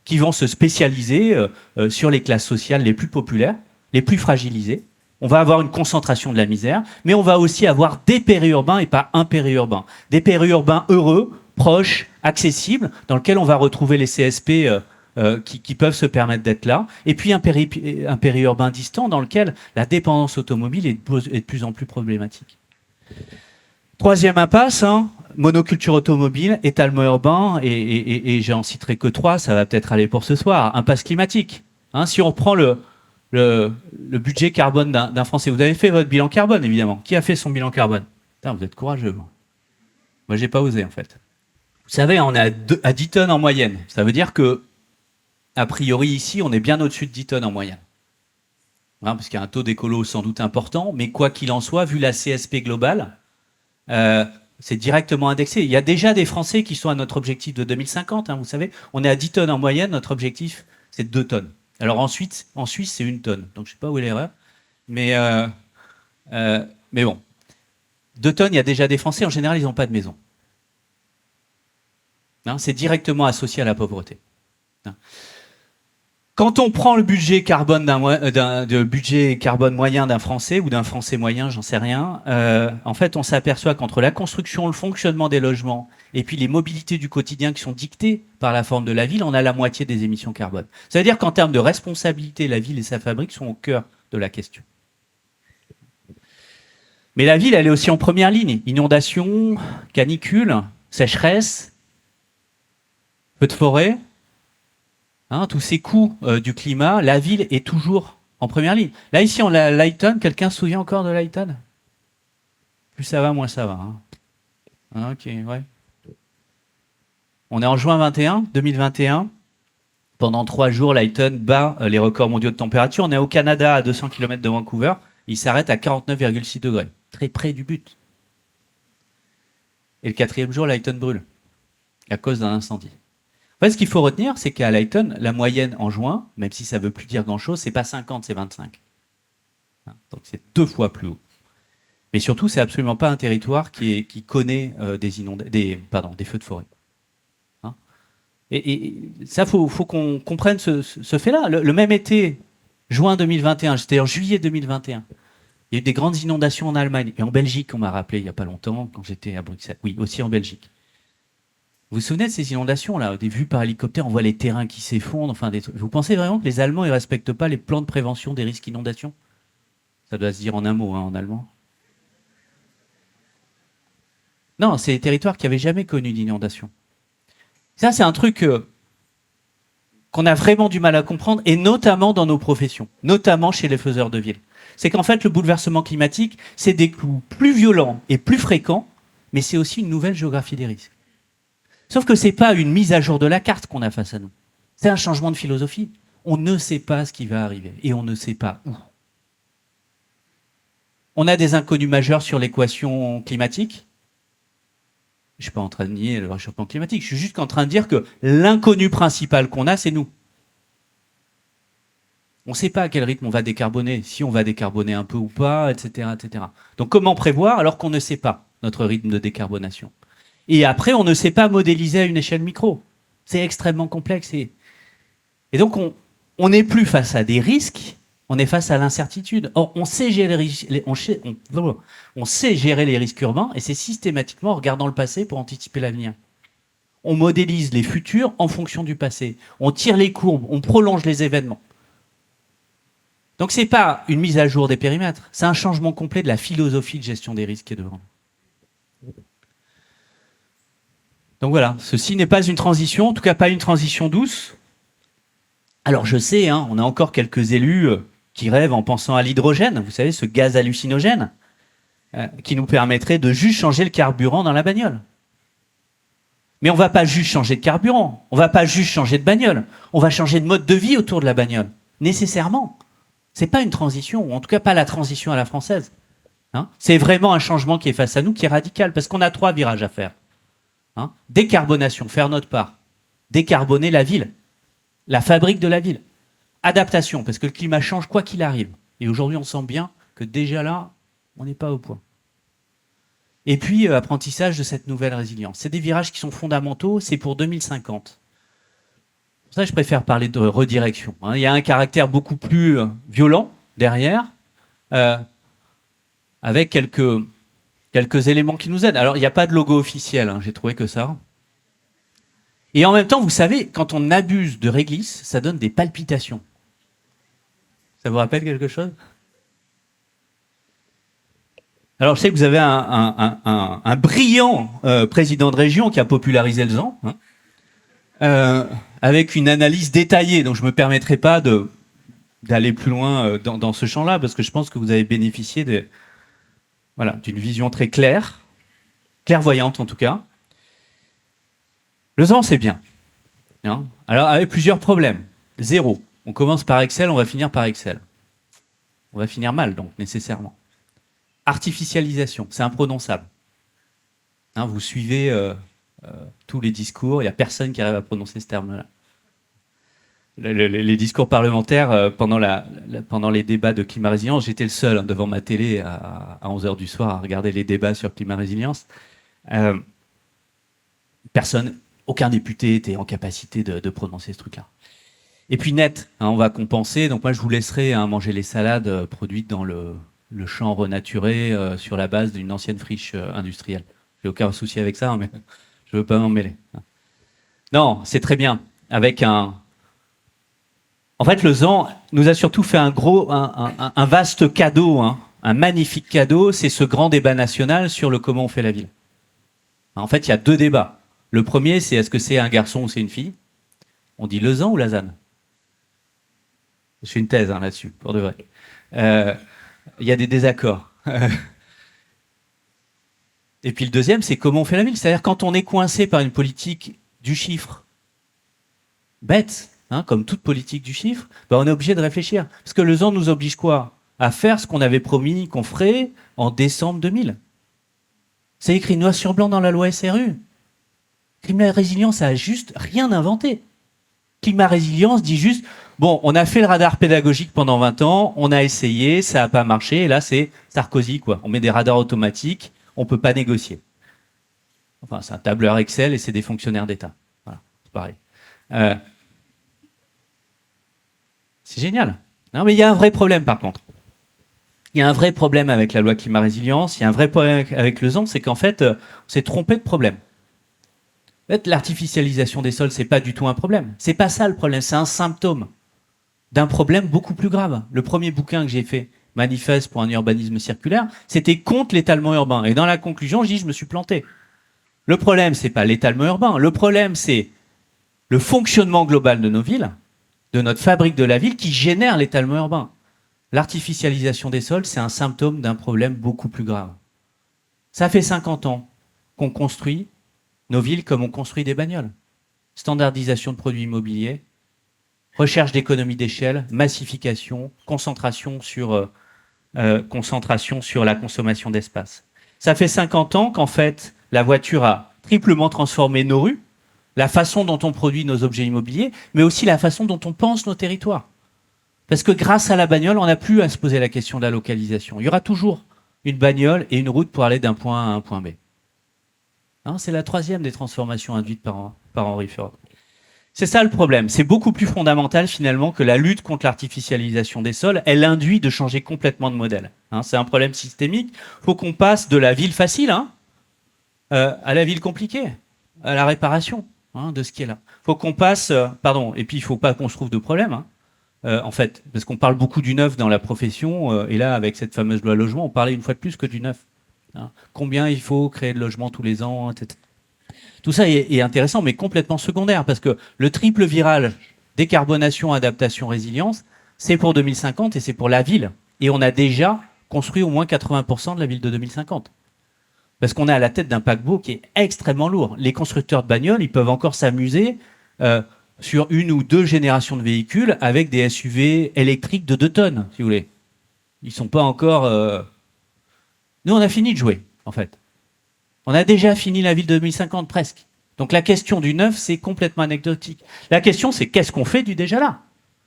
qui vont se spécialiser sur les classes sociales les plus populaires, les plus fragilisées. On va avoir une concentration de la misère, mais on va aussi avoir des périurbains et pas un périurbain. Des périurbains heureux, proches, accessibles, dans lesquels on va retrouver les CSP qui peuvent se permettre d'être là, et puis un périurbain distant dans lequel la dépendance automobile est de plus en plus problématique. Troisième impasse, monoculture automobile, étalement urbain, et j'en citerai que 3, ça va peut-être aller pour ce soir. Impasse climatique. Si on prend le budget carbone d'un Français, vous avez fait votre bilan carbone, évidemment. Qui a fait son bilan carbone? Putain, vous êtes courageux. Moi, j'ai pas osé, en fait. Vous savez, on est à 10 tonnes en moyenne. Ça veut dire que, a priori, ici, on est bien au-dessus de 10 tonnes en moyenne. Parce qu'il y a un taux d'écolo sans doute important, mais quoi qu'il en soit, vu la CSP globale, c'est directement indexé. Il y a déjà des Français qui sont à notre objectif de 2050, vous savez. On est à 10 tonnes en moyenne, notre objectif, c'est 2 tonnes. Alors en Suisse, c'est 1 tonne. Donc je ne sais pas où est l'erreur. Mais bon. 2 tonnes, il y a déjà des Français. En général, ils n'ont pas de maison. C'est directement associé à la pauvreté. Quand on prend le budget carbone moyen d'un Français ou d'un Français moyen, j'en sais rien, en fait, on s'aperçoit qu'entre la construction, le fonctionnement des logements et puis les mobilités du quotidien qui sont dictées par la forme de la ville, on a la moitié des émissions carbone. Ça veut dire qu'en termes de responsabilité, la ville et sa fabrique sont au cœur de la question. Mais la ville, elle est aussi en première ligne. Inondations, canicules, sécheresse, feux de forêt. Tous ces coûts du climat, la ville est toujours en première ligne. Là, ici, on a Lighton. Quelqu'un se souvient encore de Lighton? Plus ça va, moins ça va. Ok, ouais. On est en juin 2021. Pendant 3 jours, Lighton bat les records mondiaux de température. On est au Canada, à 200 km de Vancouver. Il s'arrête à 49,6 degrés. Très près du but. Et le 4e jour, Lighton brûle. À cause d'un incendie. En fait, ce qu'il faut retenir, c'est qu'à Lighton, la moyenne en juin, même si ça ne veut plus dire grand-chose, c'est pas 50, c'est 25. Donc c'est 2 fois plus haut. Mais surtout, c'est absolument pas un territoire qui connaît des feux de forêt. Et ça, faut qu'on comprenne ce fait-là. Le même été, juin 2021, j'étais en juillet 2021. Il y a eu des grandes inondations en Allemagne et en Belgique, on m'a rappelé il n'y a pas longtemps, quand j'étais à Bruxelles. Oui, aussi en Belgique. Vous vous souvenez de ces inondations là, des vues par hélicoptère, on voit les terrains qui s'effondrent, des trucs. Vous pensez vraiment que les Allemands ne respectent pas les plans de prévention des risques d'inondation? Ça doit se dire en un mot, en allemand. Non, c'est des territoires qui n'avaient jamais connu d'inondation. Ça, c'est un truc qu'on a vraiment du mal à comprendre, et notamment dans nos professions, notamment chez les faiseurs de ville. C'est qu'en fait, le bouleversement climatique, c'est des coups plus violents et plus fréquents, mais c'est aussi une nouvelle géographie des risques. Sauf que ce n'est pas une mise à jour de la carte qu'on a face à nous. C'est un changement de philosophie. On ne sait pas ce qui va arriver et on ne sait pas où. On a des inconnus majeurs sur l'équation climatique. Je ne suis pas en train de nier le réchauffement climatique. Je suis juste en train de dire que l'inconnu principal qu'on a, c'est nous. On ne sait pas à quel rythme on va décarboner, si on va décarboner un peu ou pas, etc., etc. Donc comment prévoir alors qu'on ne sait pas notre rythme de décarbonation? Et après, on ne sait pas modéliser à une échelle micro. C'est extrêmement complexe. Et donc, on n'est plus face à des risques, on est face à l'incertitude. Or, on sait gérer les risques urbains, et c'est systématiquement en regardant le passé pour anticiper l'avenir. On modélise les futurs en fonction du passé. On tire les courbes, on prolonge les événements. Donc, ce n'est pas une mise à jour des périmètres, c'est un changement complet de la philosophie de gestion des risques qui est devant nous. Donc voilà, ceci n'est pas une transition, en tout cas pas une transition douce. Alors je sais, hein, on a encore quelques élus qui rêvent en pensant à l'hydrogène, vous savez, ce gaz hallucinogène, qui nous permettrait de juste changer le carburant dans la bagnole. Mais on va pas juste changer de carburant, on va pas juste changer de bagnole, on va changer de mode de vie autour de la bagnole, nécessairement. C'est pas une transition, ou en tout cas pas la transition à la française. Hein, c'est vraiment un changement qui est face à nous, qui est radical, parce qu'on a 3 virages à faire. Hein, décarbonation, faire notre part. Décarboner la ville, la fabrique de la ville. Adaptation, parce que le climat change quoi qu'il arrive. Et aujourd'hui, on sent bien que déjà là, on n'est pas au point. Et puis, apprentissage de cette nouvelle résilience. C'est des virages qui sont fondamentaux, c'est pour 2050. Pour ça, je préfère parler de redirection. Hein. Il y a un caractère beaucoup plus violent derrière, avec quelques éléments qui nous aident. Alors, il n'y a pas de logo officiel, hein, j'ai trouvé que ça. Et en même temps, vous savez, quand on abuse de réglisse, ça donne des palpitations. Ça vous rappelle quelque chose? Alors, je sais que vous avez un brillant président de région qui a popularisé le ZAN, hein, avec une analyse détaillée. Donc, je ne me permettrai pas d'aller plus loin dans ce champ-là, parce que je pense que vous avez bénéficié d'une vision très claire, clairvoyante en tout cas. Le ZAN, c'est bien. Hein, alors, avec plusieurs problèmes. 0. On commence par Excel, on va finir par Excel. On va finir mal, donc, nécessairement. Artificialisation, c'est imprononçable. Hein, vous suivez tous les discours, il n'y a personne qui arrive à prononcer ce terme-là. Les discours parlementaires, pendant les débats de climat résilience, j'étais le seul, hein, devant ma télé à 11h du soir à regarder les débats sur climat résilience. Aucun député était en capacité de prononcer ce truc-là. Et puis net, hein, on va compenser. Donc moi, je vous laisserai manger les salades produites dans le champ renaturé sur la base d'une ancienne friche industrielle. J'ai aucun souci avec ça, hein, mais je veux pas m'en mêler. Non, c'est très bien. En fait, le ZAN nous a surtout fait un vaste cadeau, hein, un magnifique cadeau. C'est ce grand débat national sur le comment on fait la ville. En fait, il y a 2 débats. Le premier, c'est est-ce que c'est un garçon ou c'est une fille? On dit le ZAN ou la ZAN? Je fais une thèse hein, là-dessus, pour de vrai. Il y a des désaccords. Et puis le deuxième, c'est comment on fait la ville. C'est-à-dire quand on est coincé par une politique du chiffre bête, hein, comme toute politique du chiffre, ben on est obligé de réfléchir. Parce que le ZAN nous oblige quoi? À faire ce qu'on avait promis qu'on ferait en décembre 2000. C'est écrit noir sur blanc dans la loi SRU. Climat résilience, ça a juste rien inventé. Climat résilience dit juste, bon, on a fait le radar pédagogique pendant 20 ans, on a essayé, ça n'a pas marché, et là c'est Sarkozy, quoi. On met des radars automatiques, on ne peut pas négocier. Enfin, c'est un tableur Excel et c'est des fonctionnaires d'État. Voilà, c'est pareil. C'est génial. Non, mais il y a un vrai problème par contre. Il y a un vrai problème avec la loi climat résilience, il y a un vrai problème avec le ZAN, c'est qu'en fait, on s'est trompé de problème. En fait, l'artificialisation des sols, c'est pas du tout un problème. C'est pas ça le problème, c'est un symptôme d'un problème beaucoup plus grave. Le premier bouquin que j'ai fait, Manifeste pour un urbanisme circulaire, c'était contre l'étalement urbain. Et dans la conclusion, je dis, je me suis planté. Le problème, c'est pas l'étalement urbain. Le problème, c'est le fonctionnement global de nos villes, de notre fabrique de la ville, qui génère l'étalement urbain. L'artificialisation des sols, c'est un symptôme d'un problème beaucoup plus grave. Ça fait 50 ans qu'on construit nos villes comme on construit des bagnoles. Standardisation de produits immobiliers, recherche d'économie d'échelle, massification, concentration sur la consommation d'espace. Ça fait 50 ans qu'en fait, la voiture a triplement transformé nos rues, la façon dont on produit nos objets immobiliers, mais aussi la façon dont on pense nos territoires. Parce que grâce à la bagnole, on n'a plus à se poser la question de la localisation. Il y aura toujours une bagnole et une route pour aller d'un point A à un point B. Hein, c'est la 3e des transformations induites par Henry Ford. C'est ça le problème. C'est beaucoup plus fondamental finalement que la lutte contre l'artificialisation des sols. Elle induit de changer complètement de modèle. Hein, c'est un problème systémique. Il faut qu'on passe de la ville facile à la ville compliquée, à la réparation de ce qui est là. Il faut qu'on passe... et puis il ne faut pas qu'on se trouve de problème. En fait, parce qu'on parle beaucoup du neuf dans la profession, et là, avec cette fameuse loi logement, on parlait une fois de plus que du neuf. Hein. Combien il faut créer de logements tous les ans, etc. Tout ça est intéressant, mais complètement secondaire, parce que le triple virage décarbonation, adaptation, résilience, c'est pour 2050 et c'est pour la ville. Et on a déjà construit au moins 80% de la ville de 2050. Parce qu'on est à la tête d'un paquebot qui est extrêmement lourd. Les constructeurs de bagnoles, ils peuvent encore s'amuser sur une ou deux générations de véhicules avec des SUV électriques de 2 tonnes, si vous voulez. Ils sont pas encore... Nous, on a fini de jouer, en fait. On a déjà fini la ville de 2050, presque. Donc la question du neuf, c'est complètement anecdotique. La question, c'est qu'est-ce qu'on fait du déjà là?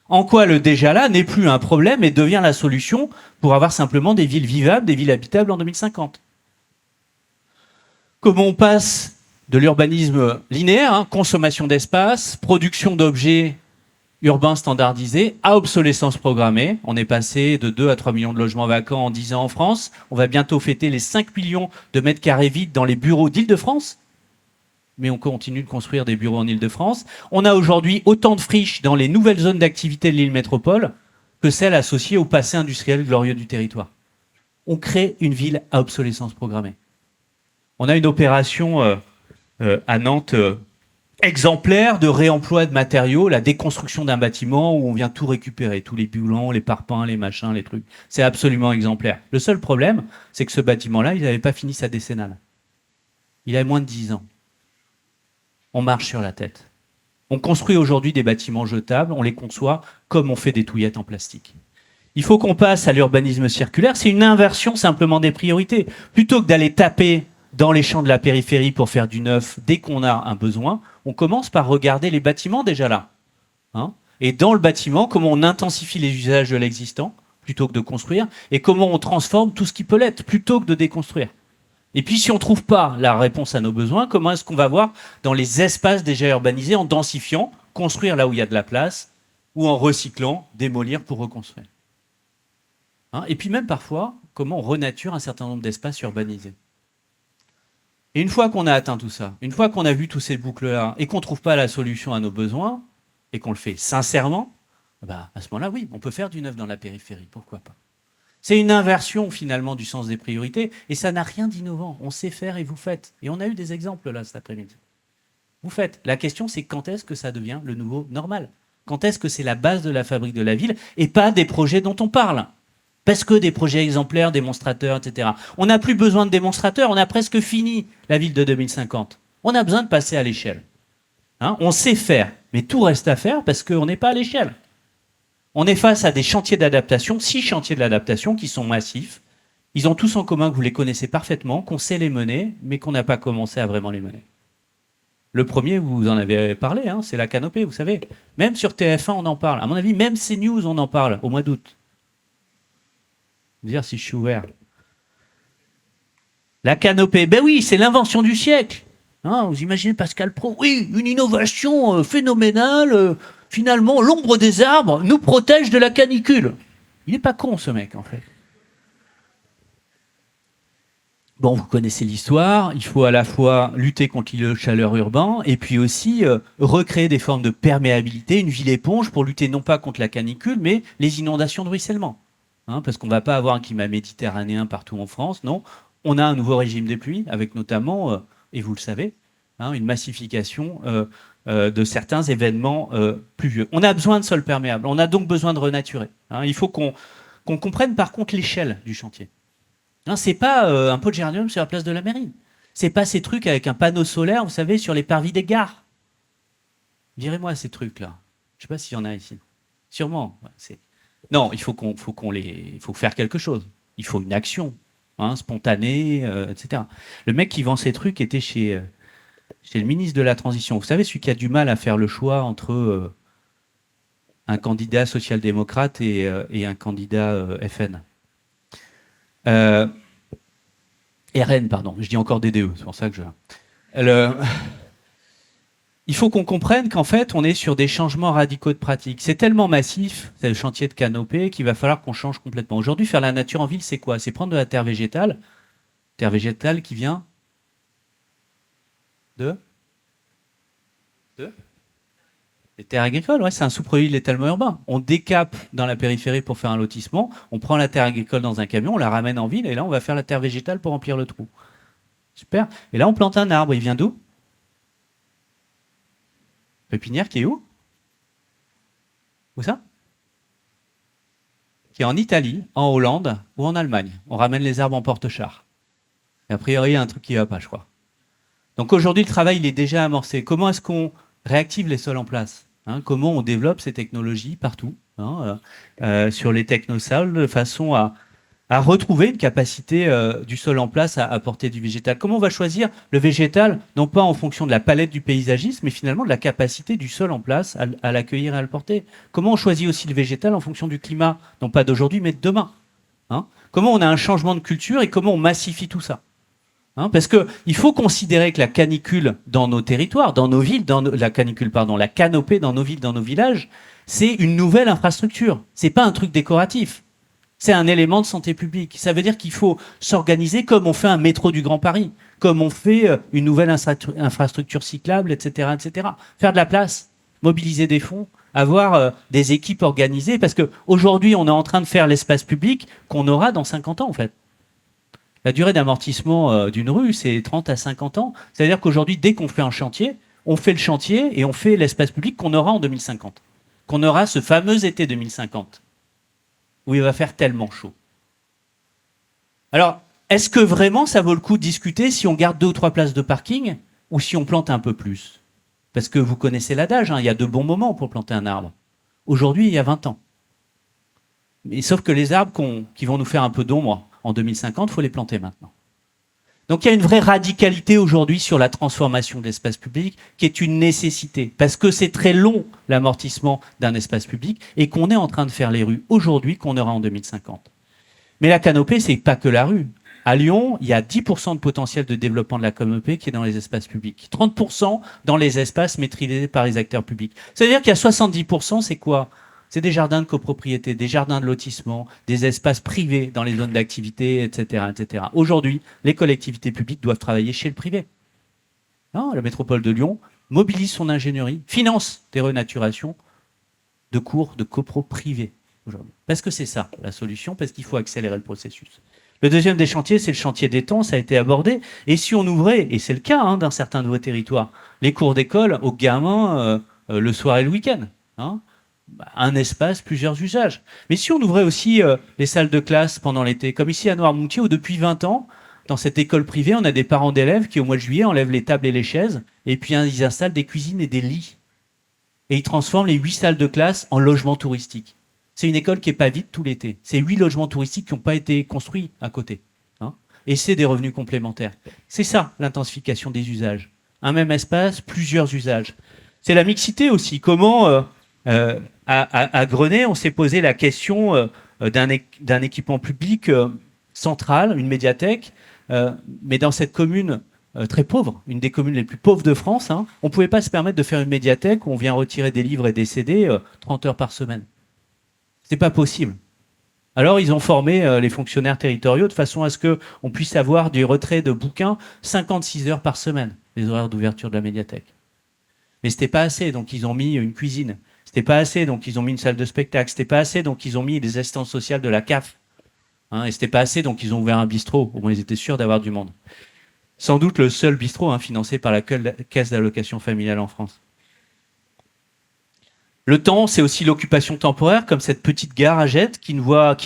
En quoi le déjà là n'est plus un problème et devient la solution pour avoir simplement des villes vivables, des villes habitables en 2050? Comment on passe de l'urbanisme linéaire, hein, consommation d'espace, production d'objets urbains standardisés, à obsolescence programmée. On est passé de 2 à 3 millions de logements vacants en 10 ans en France. On va bientôt fêter les 5 millions de mètres carrés vides dans les bureaux d'Île-de-France. Mais on continue de construire des bureaux en Île-de-France. On a aujourd'hui autant de friches dans les nouvelles zones d'activité de l'île métropole que celles associées au passé industriel glorieux du territoire. On crée une ville à obsolescence programmée. On a une opération à Nantes exemplaire de réemploi de matériaux, la déconstruction d'un bâtiment où on vient tout récupérer, tous les boulons, les parpaings, les machins, les trucs. C'est absolument exemplaire. Le seul problème, c'est que ce bâtiment-là, il n'avait pas fini sa décennale. Il avait moins de 10 ans. On marche sur la tête. On construit aujourd'hui des bâtiments jetables, on les conçoit comme on fait des touillettes en plastique. Il faut qu'on passe à l'urbanisme circulaire. C'est une inversion simplement des priorités. Plutôt que d'aller taper dans les champs de la périphérie pour faire du neuf dès qu'on a un besoin, on commence par regarder les bâtiments déjà là. Hein, et dans le bâtiment, comment on intensifie les usages de l'existant plutôt que de construire, et comment on transforme tout ce qui peut l'être plutôt que de déconstruire. Et puis si on ne trouve pas la réponse à nos besoins, comment est-ce qu'on va voir dans les espaces déjà urbanisés en densifiant, construire là où il y a de la place, ou en recyclant, démolir pour reconstruire. Hein, et puis même parfois, comment on renature un certain nombre d'espaces urbanisés. Et une fois qu'on a atteint tout ça, une fois qu'on a vu tous ces boucles-là, et qu'on ne trouve pas la solution à nos besoins, et qu'on le fait sincèrement, bah, à ce moment-là, oui, on peut faire du neuf dans la périphérie, pourquoi pas. C'est une inversion finalement du sens des priorités, et ça n'a rien d'innovant. On sait faire et vous faites. Et on a eu des exemples là cet après-midi. Vous faites. La question, c'est quand est-ce que ça devient le nouveau normal? Quand est-ce que c'est la base de la fabrique de la ville, et pas des projets dont on parle? Parce que des projets exemplaires, démonstrateurs, etc. On n'a plus besoin de démonstrateurs, on a presque fini la ville de 2050. On a besoin de passer à l'échelle. Hein, on sait faire, mais tout reste à faire parce qu'on n'est pas à l'échelle. On est face à des chantiers d'adaptation, 6 chantiers de l'adaptation qui sont massifs. Ils ont tous en commun que vous les connaissez parfaitement, qu'on sait les mener, mais qu'on n'a pas commencé à vraiment les mener. Le premier, vous en avez parlé, hein, c'est la canopée, vous savez. Même sur TF1, on en parle. À mon avis, même CNews, on en parle au mois d'août. Dire si je suis ouvert. La canopée, ben oui, c'est l'invention du siècle. Hein, vous imaginez Pascal Praud? Oui, une innovation phénoménale. Finalement, l'ombre des arbres nous protège de la canicule. Il n'est pas con, ce mec, en fait. Bon, vous connaissez l'histoire. Il faut à la fois lutter contre le chaleur urbain et puis aussi recréer des formes de perméabilité, une ville éponge pour lutter non pas contre la canicule, mais les inondations de ruissellement. Hein, parce qu'on ne va pas avoir un climat méditerranéen partout en France, non. On a un nouveau régime des pluies, avec notamment, et vous le savez, hein, une massification de certains événements pluvieux. On a besoin de sols perméables, on a donc besoin de renaturer. Hein. Il faut qu'on comprenne par contre l'échelle du chantier. Hein, c'est pas un pot de géranium sur la place de la mairie. C'est pas ces trucs avec un panneau solaire, vous savez, sur les parvis des gares. Direz-moi ces trucs-là. Je ne sais pas s'il y en a ici. Sûrement. C'est... Non, il faut faire quelque chose. Il faut une action, hein, spontanée, etc. Le mec qui vend ces trucs était chez le ministre de la Transition. Vous savez, celui qui a du mal à faire le choix entre un candidat social-démocrate et un candidat FN. RN, pardon. Je dis encore DDE, c'est pour ça que je... Il faut qu'on comprenne qu'en fait, on est sur des changements radicaux de pratique. C'est tellement massif, c'est le chantier de canopée, qu'il va falloir qu'on change complètement. Aujourd'hui, faire la nature en ville, c'est quoi? C'est prendre de la terre végétale qui vient de les terres agricoles, ouais, c'est un sous-produit de l'étalement urbain. On décape dans la périphérie pour faire un lotissement, on prend la terre agricole dans un camion, on la ramène en ville, et là, on va faire la terre végétale pour remplir le trou. Super. Et là, on plante un arbre, il vient d'où? Pépinière qui est où? Où ça? Qui est en Italie, en Hollande ou en Allemagne. On ramène les arbres en porte-char. Et a priori, il y a un truc qui ne va pas, je crois. Donc aujourd'hui, le travail, il est déjà amorcé. Comment est-ce qu'on réactive les sols en place, hein? Comment on développe ces technologies partout, hein, sur les technosols, de façon à retrouver une capacité du sol en place à apporter du végétal. Comment on va choisir le végétal, non pas en fonction de la palette du paysagisme, mais finalement de la capacité du sol en place à l'accueillir et à le porter. Comment on choisit aussi le végétal en fonction du climat, non pas d'aujourd'hui, mais de demain, hein? Comment on a un changement de culture et comment on massifie tout ça, hein? Parce qu'il faut considérer que la canicule dans nos territoires, dans nos villes, la canicule, pardon, la canopée dans nos villes, dans nos villages, c'est une nouvelle infrastructure. C'est pas un truc décoratif. C'est un élément de santé publique. Ça veut dire qu'il faut s'organiser comme on fait un métro du Grand Paris, comme on fait une nouvelle infrastructure cyclable, etc., etc. Faire de la place, mobiliser des fonds, avoir des équipes organisées, parce qu'aujourd'hui, on est en train de faire l'espace public qu'on aura dans 50 ans, en fait. La durée d'amortissement d'une rue, c'est 30 à 50 ans. C'est-à-dire qu'aujourd'hui, dès qu'on fait un chantier, on fait le chantier et on fait l'espace public qu'on aura en 2050. Qu'on aura ce fameux été 2050. Où il va faire tellement chaud. Alors, est-ce que vraiment ça vaut le coup de discuter si on garde 2 ou 3 places de parking ou si on plante un peu plus? Parce que vous connaissez l'adage, hein, il y a de bons moments pour planter un arbre. Aujourd'hui, il y a 20 ans. Mais sauf que les arbres qui vont nous faire un peu d'ombre en 2050, il faut les planter maintenant. Donc il y a une vraie radicalité aujourd'hui sur la transformation de l'espace public qui est une nécessité. Parce que c'est très long l'amortissement d'un espace public et qu'on est en train de faire les rues aujourd'hui qu'on aura en 2050. Mais la canopée, c'est pas que la rue. À Lyon, il y a 10% de potentiel de développement de la canopée qui est dans les espaces publics. 30% dans les espaces maîtrisés par les acteurs publics. C'est-à-dire qu'il y a 70%, c'est quoi? C'est des jardins de copropriété, des jardins de lotissement, des espaces privés dans les zones d'activité, etc., etc. Aujourd'hui, les collectivités publiques doivent travailler chez le privé. Non, la métropole de Lyon mobilise son ingénierie, finance des renaturations de cours de copro privés aujourd'hui. Parce que c'est ça la solution, parce qu'il faut accélérer le processus. Le deuxième des chantiers, c'est le chantier des temps, ça a été abordé. Et si on ouvrait, et c'est le cas hein, dans certains de vos territoires, les cours d'école aux gamins le soir et le week-end, hein, un espace, plusieurs usages. Mais si on ouvrait aussi les salles de classe pendant l'été, comme ici à Noirmoutier, où depuis 20 ans, dans cette école privée, on a des parents d'élèves qui, au mois de juillet, enlèvent les tables et les chaises, et puis ils installent des cuisines et des lits. Et ils transforment les 8 salles de classe en logements touristiques. C'est une école qui n'est pas vide tout l'été. C'est 8 logements touristiques qui n'ont pas été construits à côté, hein, et c'est des revenus complémentaires. C'est ça, l'intensification des usages. Un même espace, plusieurs usages. C'est la mixité aussi. Comment... à Grenay, on s'est posé la question d'un équipement public central, une médiathèque, mais dans cette commune très pauvre, une des communes les plus pauvres de France, hein, on ne pouvait pas se permettre de faire une médiathèque où on vient retirer des livres et des CD 30 heures par semaine. C'est pas possible. Alors ils ont formé les fonctionnaires territoriaux de façon à ce qu'on puisse avoir du retrait de bouquins 56 heures par semaine, les horaires d'ouverture de la médiathèque. Mais c'était pas assez, donc ils ont mis une cuisine. C'était pas assez, donc ils ont mis une salle de spectacle. C'était pas assez, donc ils ont mis les assistances sociales de la CAF. Hein, et c'était pas assez, donc ils ont ouvert un bistrot. Au moins, ils étaient sûrs d'avoir du monde. Sans doute le seul bistrot financé par la caisse d'allocation familiale en France. Le temps, c'est aussi l'occupation temporaire, comme cette petite gare à Jette qui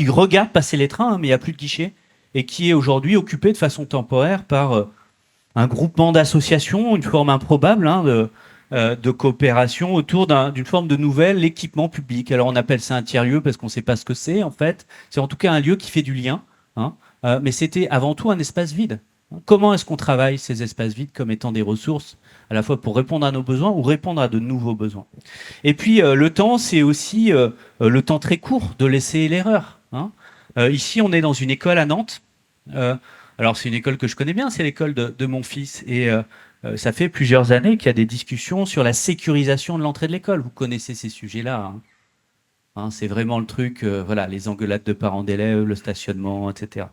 regarde passer les trains, mais il n'y a plus de guichet, et qui est aujourd'hui occupée de façon temporaire par un groupement d'associations, une forme improbable de coopération autour d'une forme de nouvel équipement public. Alors on appelle ça un tiers-lieu parce qu'on ne sait pas ce que c'est en fait. C'est en tout cas un lieu qui fait du lien, hein, mais c'était avant tout un espace vide. Comment est-ce qu'on travaille ces espaces vides comme étant des ressources à la fois pour répondre à nos besoins ou répondre à de nouveaux besoins? Et puis le temps, c'est aussi le temps très court de l'essai et l'erreur, hein. Ici, on est dans une école à Nantes. Alors c'est une école que je connais bien, c'est l'école de mon fils. Et ça fait plusieurs années qu'il y a des discussions sur la sécurisation de l'entrée de l'école. Vous connaissez ces sujets-là, hein. Hein, c'est vraiment le truc, voilà, les engueulades de parents d'élèves, le stationnement, etc.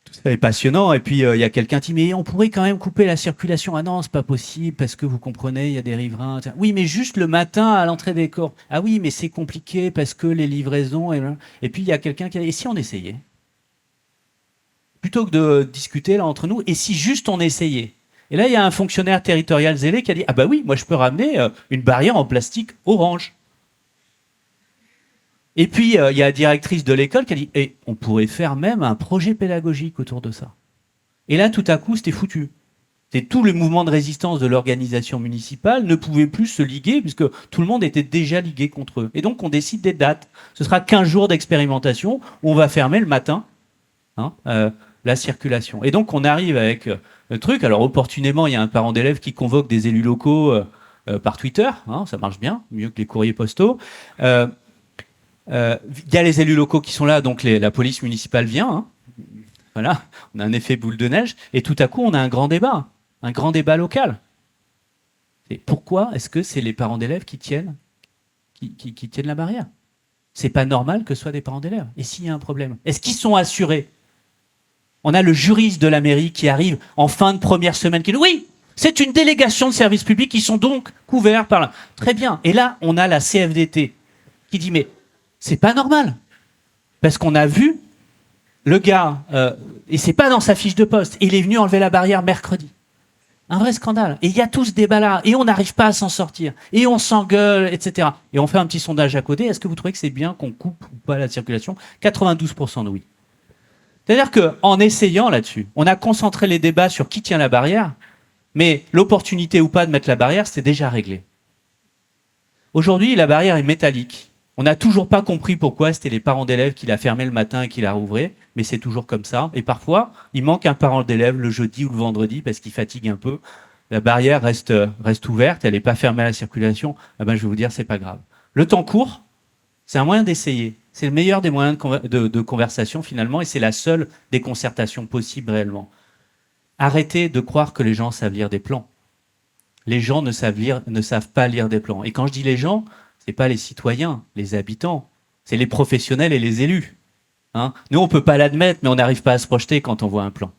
Tout ça est passionnant. Et puis, il y a quelqu'un qui dit, mais on pourrait quand même couper la circulation. Ah non, c'est pas possible, parce que vous comprenez, il y a des riverains. Oui, mais juste le matin à l'entrée des cours. Ah oui, mais c'est compliqué, parce que les livraisons... Et puis, il y a quelqu'un qui a dit, et si on essayait? Plutôt que de discuter là entre nous, et si juste on essayait? Et là, il y a un fonctionnaire territorial zélé qui a dit « Ah bah oui, moi je peux ramener une barrière en plastique orange. » Et puis, il y a la directrice de l'école qui a dit on pourrait faire même un projet pédagogique autour de ça. Et là, tout à coup, c'était foutu. Tout le mouvement de résistance de l'organisation municipale ne pouvait plus se liguer puisque tout le monde était déjà ligué contre eux. Et donc, on décide des dates. Ce sera 15 jours d'expérimentation où on va fermer le matin la circulation. Et donc, on arrive avec le truc. Alors, opportunément, il y a un parent d'élève qui convoque des élus locaux par Twitter. Ça marche bien, mieux que les courriers postaux. Il y a les élus locaux qui sont là, donc la police municipale vient. Voilà, on a un effet boule de neige. Et tout à coup, on a un grand débat local. Et pourquoi est-ce que c'est les parents d'élèves qui tiennent la barrière? C'est pas normal que ce soit des parents d'élèves. Et s'il y a un problème, est-ce qu'ils sont assurés? On a le juriste de la mairie qui arrive en fin de première semaine qui dit oui, c'est une délégation de services publics qui sont donc couverts par là. Très bien. Et là, on a la CFDT qui dit mais c'est pas normal. Parce qu'on a vu le gars, et c'est pas dans sa fiche de poste, il est venu enlever la barrière mercredi. Un vrai scandale. Et il y a tout ce débat-là. Et on n'arrive pas à s'en sortir. Et on s'engueule, etc. Et on fait un petit sondage à côté. Est-ce que vous trouvez que c'est bien qu'on coupe ou pas la circulation? 92% de oui. C'est-à-dire qu'en essayant là-dessus, on a concentré les débats sur qui tient la barrière, mais l'opportunité ou pas de mettre la barrière, c'était déjà réglé. Aujourd'hui, la barrière est métallique. On n'a toujours pas compris pourquoi c'était les parents d'élèves qui la fermaient le matin et qui la rouvraient, mais c'est toujours comme ça. Et parfois, il manque un parent d'élève le jeudi ou le vendredi parce qu'il fatigue un peu. La barrière reste ouverte, elle n'est pas fermée à la circulation. Je vais vous dire, c'est pas grave. Le temps court, c'est un moyen d'essayer. C'est le meilleur des moyens de conversation finalement, et c'est la seule des concertations possibles réellement. Arrêtez de croire que les gens savent lire des plans. Les gens ne savent pas lire des plans. Et quand je dis les gens, c'est pas les citoyens, les habitants, c'est les professionnels et les élus. Nous, on peut pas l'admettre, mais on n'arrive pas à se projeter quand on voit un plan.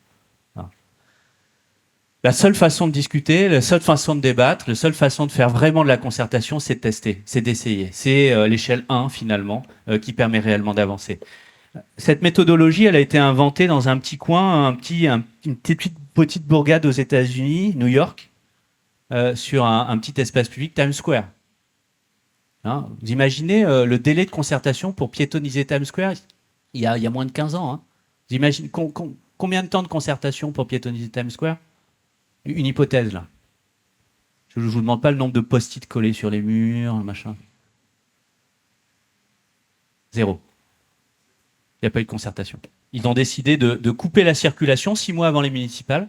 La seule façon de discuter, la seule façon de débattre, la seule façon de faire vraiment de la concertation, c'est de tester, c'est d'essayer. C'est l'échelle 1, finalement, qui permet réellement d'avancer. Cette méthodologie, elle a été inventée dans un petit coin, une petite bourgade aux États-Unis, New York, sur un petit espace public, Times Square. Vous imaginez le délai de concertation pour piétoniser Times Square il y a moins de 15 ans. Vous imaginez combien de temps de concertation pour piétoniser Times Square? Une hypothèse, là. Je ne vous demande pas le nombre de post-it collés sur les murs, machin. 0. Il n'y a pas eu de concertation. Ils ont décidé de couper la circulation 6 mois avant les municipales.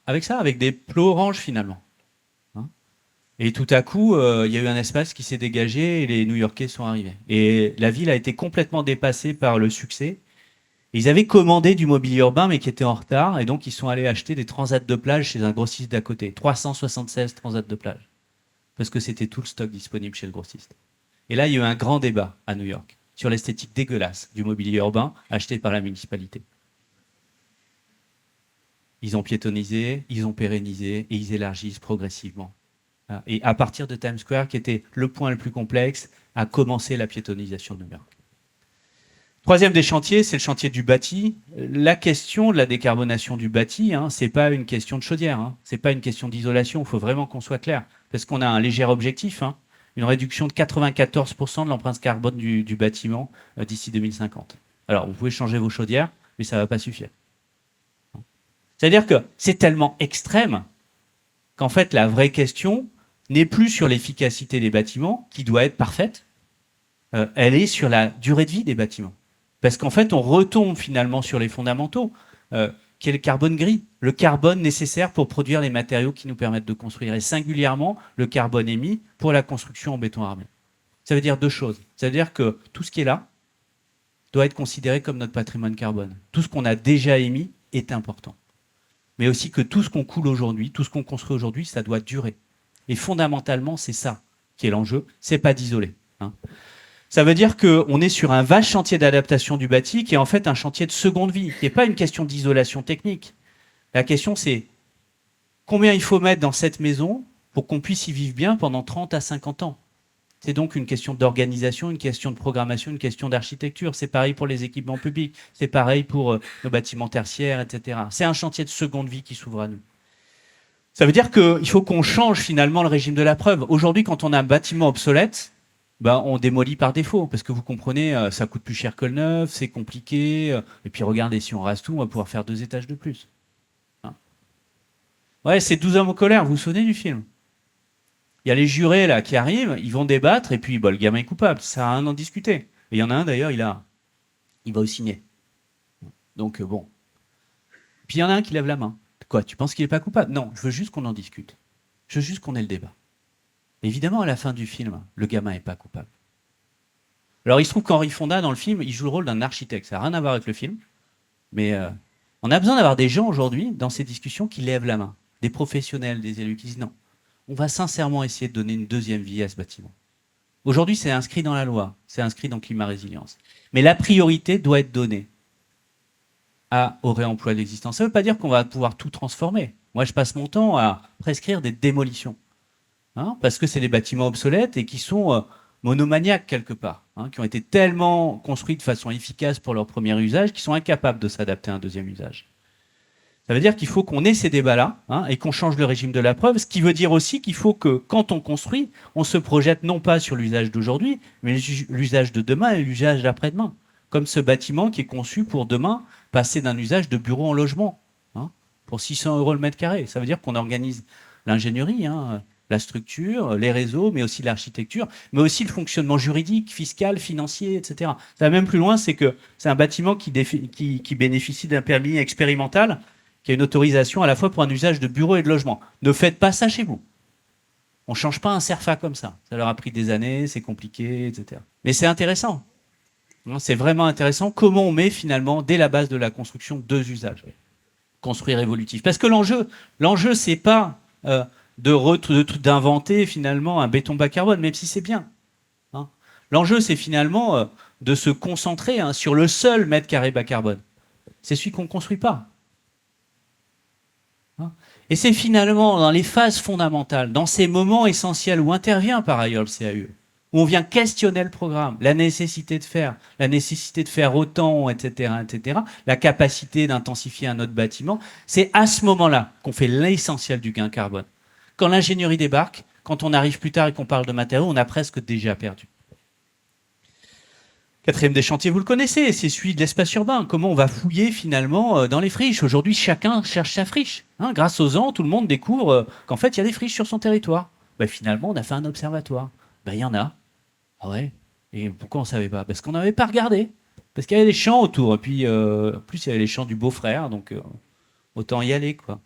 Avec des plots oranges, finalement. Et tout à coup, il y a eu un espace qui s'est dégagé et les New-Yorkais sont arrivés. Et la ville a été complètement dépassée par le succès. Ils avaient commandé du mobilier urbain, mais qui était en retard, et donc ils sont allés acheter des transats de plage chez un grossiste d'à côté. 376 transats de plage. Parce que c'était tout le stock disponible chez le grossiste. Et là, il y a eu un grand débat à New York sur l'esthétique dégueulasse du mobilier urbain acheté par la municipalité. Ils ont piétonnisé, ils ont pérennisé, et ils élargissent progressivement. Et à partir de Times Square, qui était le point le plus complexe, a commencé la piétonisation de New York. Troisième des chantiers, c'est le chantier du bâti. La question de la décarbonation du bâti, c'est pas une question de chaudière, c'est pas une question d'isolation. Il faut vraiment qu'on soit clair, parce qu'on a un léger objectif, une réduction de 94% de l'empreinte carbone du bâtiment d'ici 2050. Alors, vous pouvez changer vos chaudières, mais ça va pas suffire. C'est-à-dire que c'est tellement extrême qu'en fait, la vraie question n'est plus sur l'efficacité des bâtiments, qui doit être parfaite, elle est sur la durée de vie des bâtiments. Parce qu'en fait, on retombe finalement sur les fondamentaux, qui est le carbone gris, le carbone nécessaire pour produire les matériaux qui nous permettent de construire, et singulièrement le carbone émis pour la construction en béton armé. Ça veut dire deux choses. Ça veut dire que tout ce qui est là doit être considéré comme notre patrimoine carbone. Tout ce qu'on a déjà émis est important. Mais aussi que tout ce qu'on coule aujourd'hui, tout ce qu'on construit aujourd'hui, ça doit durer. Et fondamentalement, c'est ça qui est l'enjeu, c'est pas d'isoler. Ça veut dire qu'on est sur un vaste chantier d'adaptation du bâti qui est en fait un chantier de seconde vie, qui n'est pas une question d'isolation technique. La question, c'est combien il faut mettre dans cette maison pour qu'on puisse y vivre bien pendant 30 à 50 ans. C'est donc une question d'organisation, une question de programmation, une question d'architecture. C'est pareil pour les équipements publics, c'est pareil pour nos bâtiments tertiaires, etc. C'est un chantier de seconde vie qui s'ouvre à nous. Ça veut dire qu'il faut qu'on change finalement le régime de la preuve. Aujourd'hui, quand on a un bâtiment obsolète, bah, on démolit par défaut, parce que vous comprenez, ça coûte plus cher que le neuf, c'est compliqué, et puis regardez, si on rase tout, on va pouvoir faire 2 étages de plus. Hein. Ouais, c'est 12 hommes en colère, vous vous souvenez du film? Il y a les jurés là qui arrivent, ils vont débattre, et puis bah, le gamin est coupable, ça sert à rien d'en discuter. Et il y en a un d'ailleurs, il va au ciné. Donc bon. Puis il y en a un qui lève la main. Quoi, tu penses qu'il n'est pas coupable? Non, je veux juste qu'on en discute. Je veux juste qu'on ait le débat. Évidemment, à la fin du film, le gamin n'est pas coupable. Alors il se trouve qu'Henri Fonda, dans le film, il joue le rôle d'un architecte. Ça n'a rien à voir avec le film. Mais on a besoin d'avoir des gens aujourd'hui, dans ces discussions, qui lèvent la main. Des professionnels, des élus qui disent non. On va sincèrement essayer de donner une deuxième vie à ce bâtiment. Aujourd'hui, c'est inscrit dans la loi, c'est inscrit dans Climat Résilience. Mais la priorité doit être donnée au réemploi de l'existant. Ça ne veut pas dire qu'on va pouvoir tout transformer. Moi, je passe mon temps à prescrire des démolitions. Hein, parce que c'est des bâtiments obsolètes et qui sont monomaniaques quelque part, hein, qui ont été tellement construits de façon efficace pour leur premier usage qu'ils sont incapables de s'adapter à un deuxième usage. Ça veut dire qu'il faut qu'on ait ces débats-là, hein, et qu'on change le régime de la preuve, ce qui veut dire aussi qu'il faut que, quand on construit, on se projette non pas sur l'usage d'aujourd'hui, mais l'usage de demain et l'usage d'après-demain. Comme ce bâtiment qui est conçu pour demain passer d'un usage de bureau en logement, hein, pour 600 € le mètre carré. Ça veut dire qu'on organise l'ingénierie, hein, la structure, les réseaux, mais aussi l'architecture, mais aussi le fonctionnement juridique, fiscal, financier, etc. Ça va même plus loin, c'est que c'est un bâtiment qui bénéficie d'un permis expérimental qui a une autorisation à la fois pour un usage de bureau et de logement. Ne faites pas ça chez vous. On ne change pas un CERFA comme ça. Ça leur a pris des années, c'est compliqué, etc. Mais c'est intéressant. C'est vraiment intéressant comment on met finalement, dès la base de la construction, 2 usages. Construire évolutif. Parce que l'enjeu, c'est pas d'inventer finalement un béton bas carbone, même si c'est bien. Hein. L'enjeu, c'est finalement de se concentrer, hein, sur le seul mètre carré bas carbone. C'est celui qu'on ne construit pas. Hein. Et c'est finalement dans les phases fondamentales, dans ces moments essentiels où intervient par ailleurs le CAUE, où on vient questionner le programme, la nécessité de faire autant, etc., etc., la capacité d'intensifier un autre bâtiment, c'est à ce moment-là qu'on fait l'essentiel du gain carbone. Quand l'ingénierie débarque, quand on arrive plus tard et qu'on parle de matériaux, on a presque déjà perdu. Quatrième des chantiers, vous le connaissez, c'est celui de l'espace urbain. Comment on va fouiller finalement dans les friches. Aujourd'hui, chacun cherche sa friche. Hein, grâce aux ans, tout le monde découvre qu'en fait, il y a des friches sur son territoire. Ben, finalement, on a fait un observatoire. Ben, il y en a. Ah ouais. Et pourquoi on ne savait pas? Parce qu'on n'avait pas regardé. Parce qu'il y avait des champs autour. Et puis, en plus, il y avait les champs du beau-frère. Donc, autant y aller, quoi.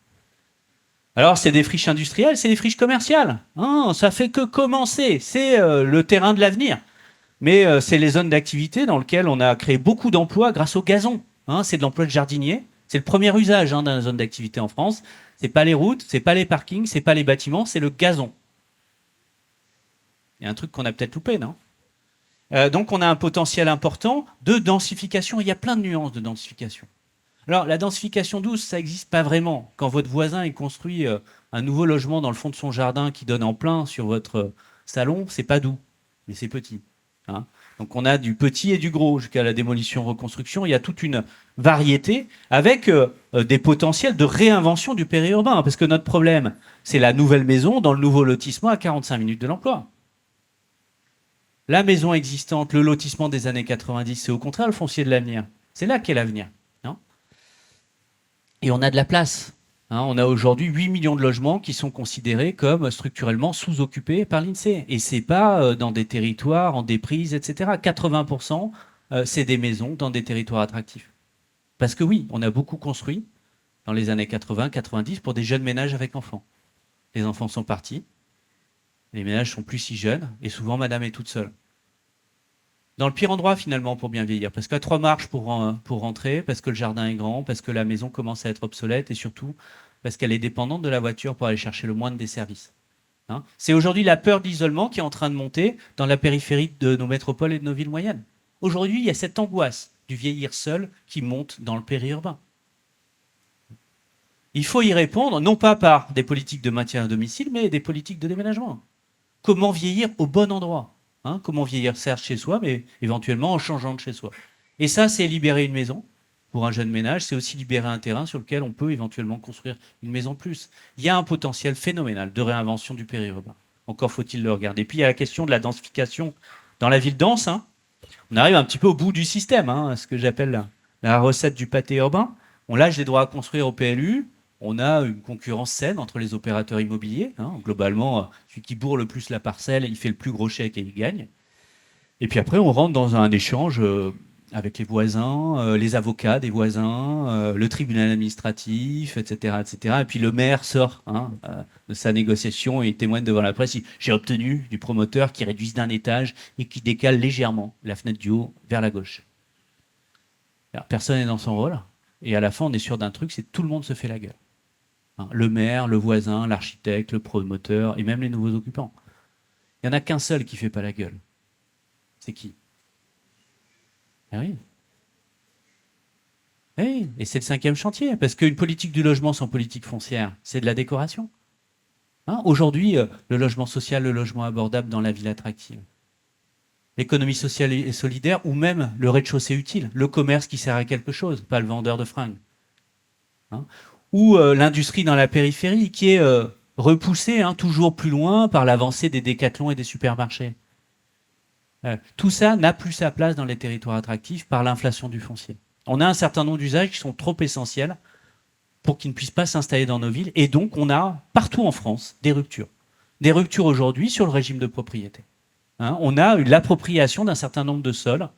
Alors, c'est des friches industrielles, c'est des friches commerciales. Hein, ça fait que commencer. C'est le terrain de l'avenir. Mais c'est les zones d'activité dans lesquelles on a créé beaucoup d'emplois grâce au gazon. Hein, c'est de l'emploi de jardinier. C'est le premier usage, hein, dans la zone d'activité en France. C'est pas les routes, c'est pas les parkings, c'est pas les bâtiments, c'est le gazon. Il y a un truc qu'on a peut-être loupé, non? Donc on a un potentiel important de densification. Il y a plein de nuances de densification. Alors la densification douce, ça n'existe pas vraiment. Quand votre voisin il construit un nouveau logement dans le fond de son jardin qui donne en plein sur votre salon, c'est pas doux, mais c'est petit. Hein. Donc on a du petit et du gros jusqu'à la démolition-reconstruction. Il y a toute une variété avec des potentiels de réinvention du périurbain. Parce que notre problème, c'est la nouvelle maison dans le nouveau lotissement à 45 minutes de l'emploi. La maison existante, le lotissement des années 90, c'est au contraire le foncier de l'avenir. C'est là qu'est l'avenir. Hein. Et on a de la place. Hein, on a aujourd'hui 8 millions de logements qui sont considérés comme structurellement sous-occupés par l'INSEE. Et ce n'est pas dans des territoires en déprise, etc. 80%, c'est des maisons dans des territoires attractifs. Parce que oui, on a beaucoup construit dans les années 80-90 pour des jeunes ménages avec enfants. Les enfants sont partis, les ménages sont plus si jeunes, et souvent madame est toute seule. Dans le pire endroit finalement pour bien vieillir, parce qu'à 3 marches pour rentrer, parce que le jardin est grand, parce que la maison commence à être obsolète et surtout parce qu'elle est dépendante de la voiture pour aller chercher le moindre des services. Hein. C'est aujourd'hui la peur de l'isolement qui est en train de monter dans la périphérie de nos métropoles et de nos villes moyennes. Aujourd'hui, il y a cette angoisse du vieillir seul qui monte dans le périurbain. Il faut y répondre, non pas par des politiques de maintien à domicile, mais des politiques de déménagement. Comment vieillir au bon endroit? Hein, comment vieillir, certes chez soi, mais éventuellement en changeant de chez soi. Et ça, c'est libérer une maison pour un jeune ménage. C'est aussi libérer un terrain sur lequel on peut éventuellement construire une maison de plus. Il y a un potentiel phénoménal de réinvention du périurbain. Encore faut-il le regarder. Puis il y a la question de la densification dans la ville dense. Hein. On arrive un petit peu au bout du système, hein, ce que j'appelle la recette du pâté urbain. On lâche les droits à construire au PLU. On a une concurrence saine entre les opérateurs immobiliers. Hein. Globalement, celui qui bourre le plus la parcelle, il fait le plus gros chèque et il gagne. Et puis après, on rentre dans un échange avec les voisins, les avocats des voisins, le tribunal administratif, etc., etc. Et puis le maire sort de sa négociation et il témoigne devant la presse. J'ai obtenu du promoteur qui réduise d'un étage et qui décale légèrement la fenêtre du haut vers la gauche. Alors, personne n'est dans son rôle. Et à la fin, on est sûr d'un truc, c'est que tout le monde se fait la gueule. Hein, le maire, le voisin, l'architecte, le promoteur et même les nouveaux occupants. Il n'y en a qu'un seul qui ne fait pas la gueule. C'est qui? Ah oui. Ah oui. Et c'est le 5e chantier, parce qu'une politique du logement sans politique foncière, c'est de la décoration. Hein, aujourd'hui, le logement social, le logement abordable dans la ville attractive, l'économie sociale et solidaire, ou même le rez-de-chaussée utile, le commerce qui sert à quelque chose, pas le vendeur de fringues. Hein, ou l'industrie dans la périphérie, qui est repoussée toujours plus loin par l'avancée des décathlons et des supermarchés. Tout ça n'a plus sa place dans les territoires attractifs par l'inflation du foncier. On a un certain nombre d'usages qui sont trop essentiels pour qu'ils ne puissent pas s'installer dans nos villes. Et donc, on a partout en France des ruptures. Des ruptures aujourd'hui sur le régime de propriété. Hein, on a eu l'appropriation d'un certain nombre de sols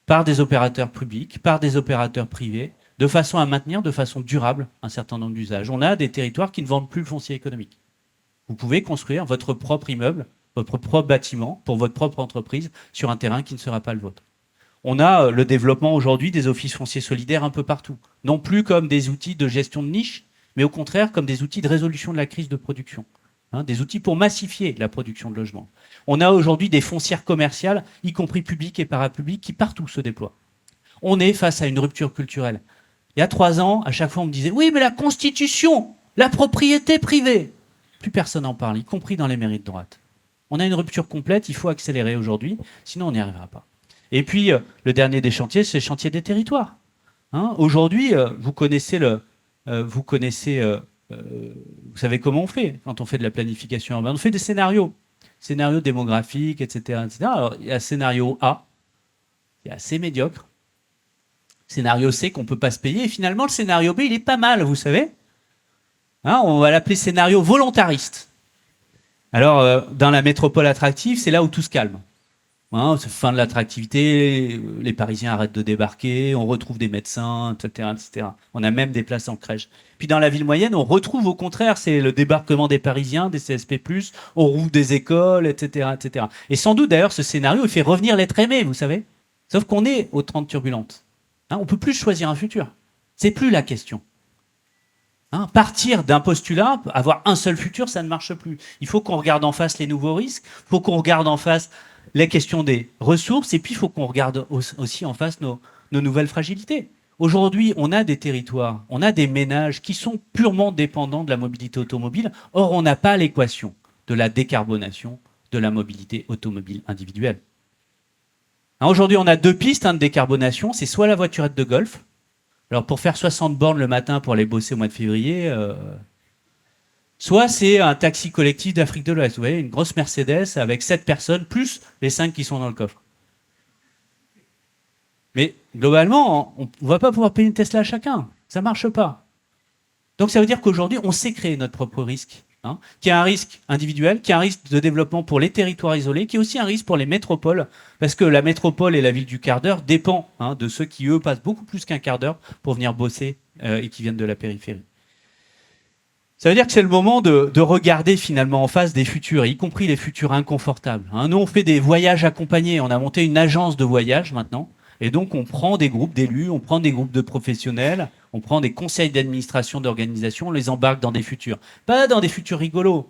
par des opérateurs publics, par des opérateurs privés, de façon à maintenir de façon durable un certain nombre d'usages. On a des territoires qui ne vendent plus le foncier économique. Vous pouvez construire votre propre immeuble, votre propre bâtiment, pour votre propre entreprise, sur un terrain qui ne sera pas le vôtre. On a le développement aujourd'hui des offices fonciers solidaires un peu partout. Non plus comme des outils de gestion de niche, mais au contraire comme des outils de résolution de la crise de production. Des outils pour massifier la production de logements. On a aujourd'hui des foncières commerciales, y compris publiques et parapubliques, qui partout se déploient. On est face à une rupture culturelle. Il y a 3 ans, à chaque fois on me disait « Oui, mais la Constitution, la propriété privée !» Plus personne n'en parle, y compris dans les mairies de droite. On a une rupture complète, il faut accélérer aujourd'hui, sinon on n'y arrivera pas. Et puis, le dernier des chantiers, c'est le chantier des territoires. Aujourd'hui, vous savez comment on fait quand on fait de la planification urbaine. On fait des scénarios démographiques, etc., etc. Alors, il y a scénario A, qui est assez médiocre. Scénario C, qu'on ne peut pas se payer. Et finalement, le scénario B, il est pas mal, vous savez. On va l'appeler scénario volontariste. Alors, dans la métropole attractive, c'est là où tout se calme. C'est fin de l'attractivité, les Parisiens arrêtent de débarquer, on retrouve des médecins, etc., etc. On a même des places en crèche. Puis dans la ville moyenne, on retrouve au contraire, c'est le débarquement des Parisiens, des CSP+, on rouvre des écoles, etc., etc. Et sans doute d'ailleurs, ce scénario, il fait revenir l'être aimé, vous savez. Sauf qu'on est aux 30 turbulentes. On ne peut plus choisir un futur. C'est plus la question. Partir d'un postulat, avoir un seul futur, ça ne marche plus. Il faut qu'on regarde en face les nouveaux risques, il faut qu'on regarde en face les questions des ressources, et puis il faut qu'on regarde aussi en face nos nouvelles fragilités. Aujourd'hui, on a des territoires, on a des ménages qui sont purement dépendants de la mobilité automobile. Or, on n'a pas l'équation de la décarbonation de la mobilité automobile individuelle. Aujourd'hui, on a 2 pistes de décarbonation. C'est soit la voiturette de golf. Alors, pour faire 60 bornes le matin pour aller bosser au mois de février, soit c'est un taxi collectif d'Afrique de l'Ouest. Vous voyez, une grosse Mercedes avec 7 personnes, plus les 5 qui sont dans le coffre. Mais globalement, on ne va pas pouvoir payer une Tesla à chacun. Ça ne marche pas. Donc ça veut dire qu'aujourd'hui, on sait créer notre propre risque. Qui est un risque individuel, qui est un risque de développement pour les territoires isolés, qui est aussi un risque pour les métropoles, parce que la métropole et la ville du quart d'heure dépend de ceux qui, eux, passent beaucoup plus qu'un quart d'heure pour venir bosser et qui viennent de la périphérie. Ça veut dire que c'est le moment de regarder finalement en face des futurs, y compris les futurs inconfortables. Nous, on fait des voyages accompagnés. On a monté une agence de voyage maintenant. Et donc, on prend des groupes d'élus, on prend des groupes de professionnels, on prend des conseils d'administration, d'organisation, on les embarque dans des futurs. Pas dans des futurs rigolos.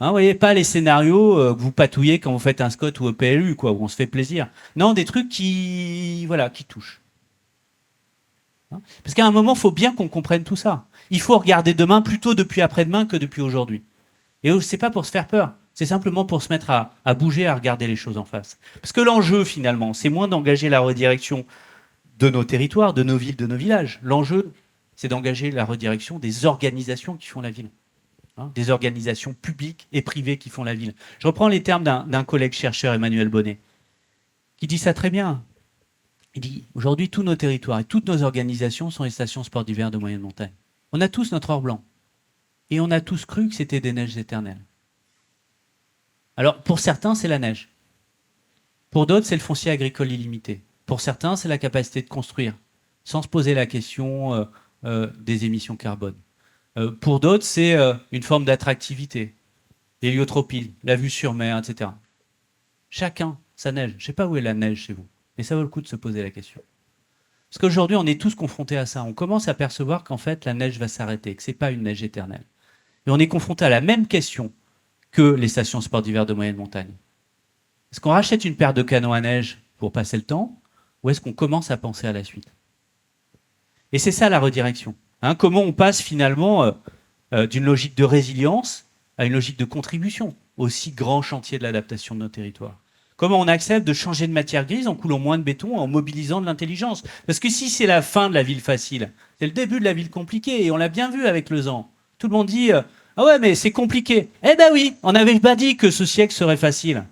Vous voyez, pas les scénarios que vous patouillez quand vous faites un SCOT ou au PLU, où on se fait plaisir. Non, des trucs qui touchent. Parce qu'à un moment, il faut bien qu'on comprenne tout ça. Il faut regarder demain plutôt depuis après-demain que depuis aujourd'hui. Et c'est pas pour se faire peur. C'est simplement pour se mettre à bouger, à regarder les choses en face. Parce que l'enjeu, finalement, c'est moins d'engager la redirection de nos territoires, de nos villes, de nos villages. L'enjeu, c'est d'engager la redirection des organisations qui font la ville. des organisations publiques et privées qui font la ville. Je reprends les termes d'un collègue chercheur, Emmanuel Bonnet, qui dit ça très bien. Il dit, aujourd'hui, tous nos territoires et toutes nos organisations sont les stations sport d'hiver de moyenne montagne. On a tous notre or blanc. Et on a tous cru que c'était des neiges éternelles. Alors, pour certains, c'est la neige. Pour d'autres, c'est le foncier agricole illimité. Pour certains, c'est la capacité de construire, sans se poser la question des émissions carbone. Pour d'autres, c'est une forme d'attractivité, l'héliotropie, la vue sur mer, etc. Chacun, sa neige. Je ne sais pas où est la neige chez vous, mais ça vaut le coup de se poser la question. Parce qu'aujourd'hui, on est tous confrontés à ça. On commence à percevoir qu'en fait, la neige va s'arrêter, que ce n'est pas une neige éternelle. Et on est confronté à la même question que les stations sport d'hiver de moyenne montagne. Est-ce qu'on rachète une paire de canons à neige pour passer le temps, ou est-ce qu'on commence à penser à la suite? Et c'est ça la redirection. Comment on passe finalement d'une logique de résilience à une logique de contribution au si grand chantier de l'adaptation de nos territoires? Comment on accepte de changer de matière grise en coulant moins de béton, en mobilisant de l'intelligence? Parce que si c'est la fin de la ville facile, c'est le début de la ville compliquée, et on l'a bien vu avec le ZAN. Tout le monde dit ah ouais, mais c'est compliqué. Eh ben oui, on n'avait pas dit que ce siècle serait facile.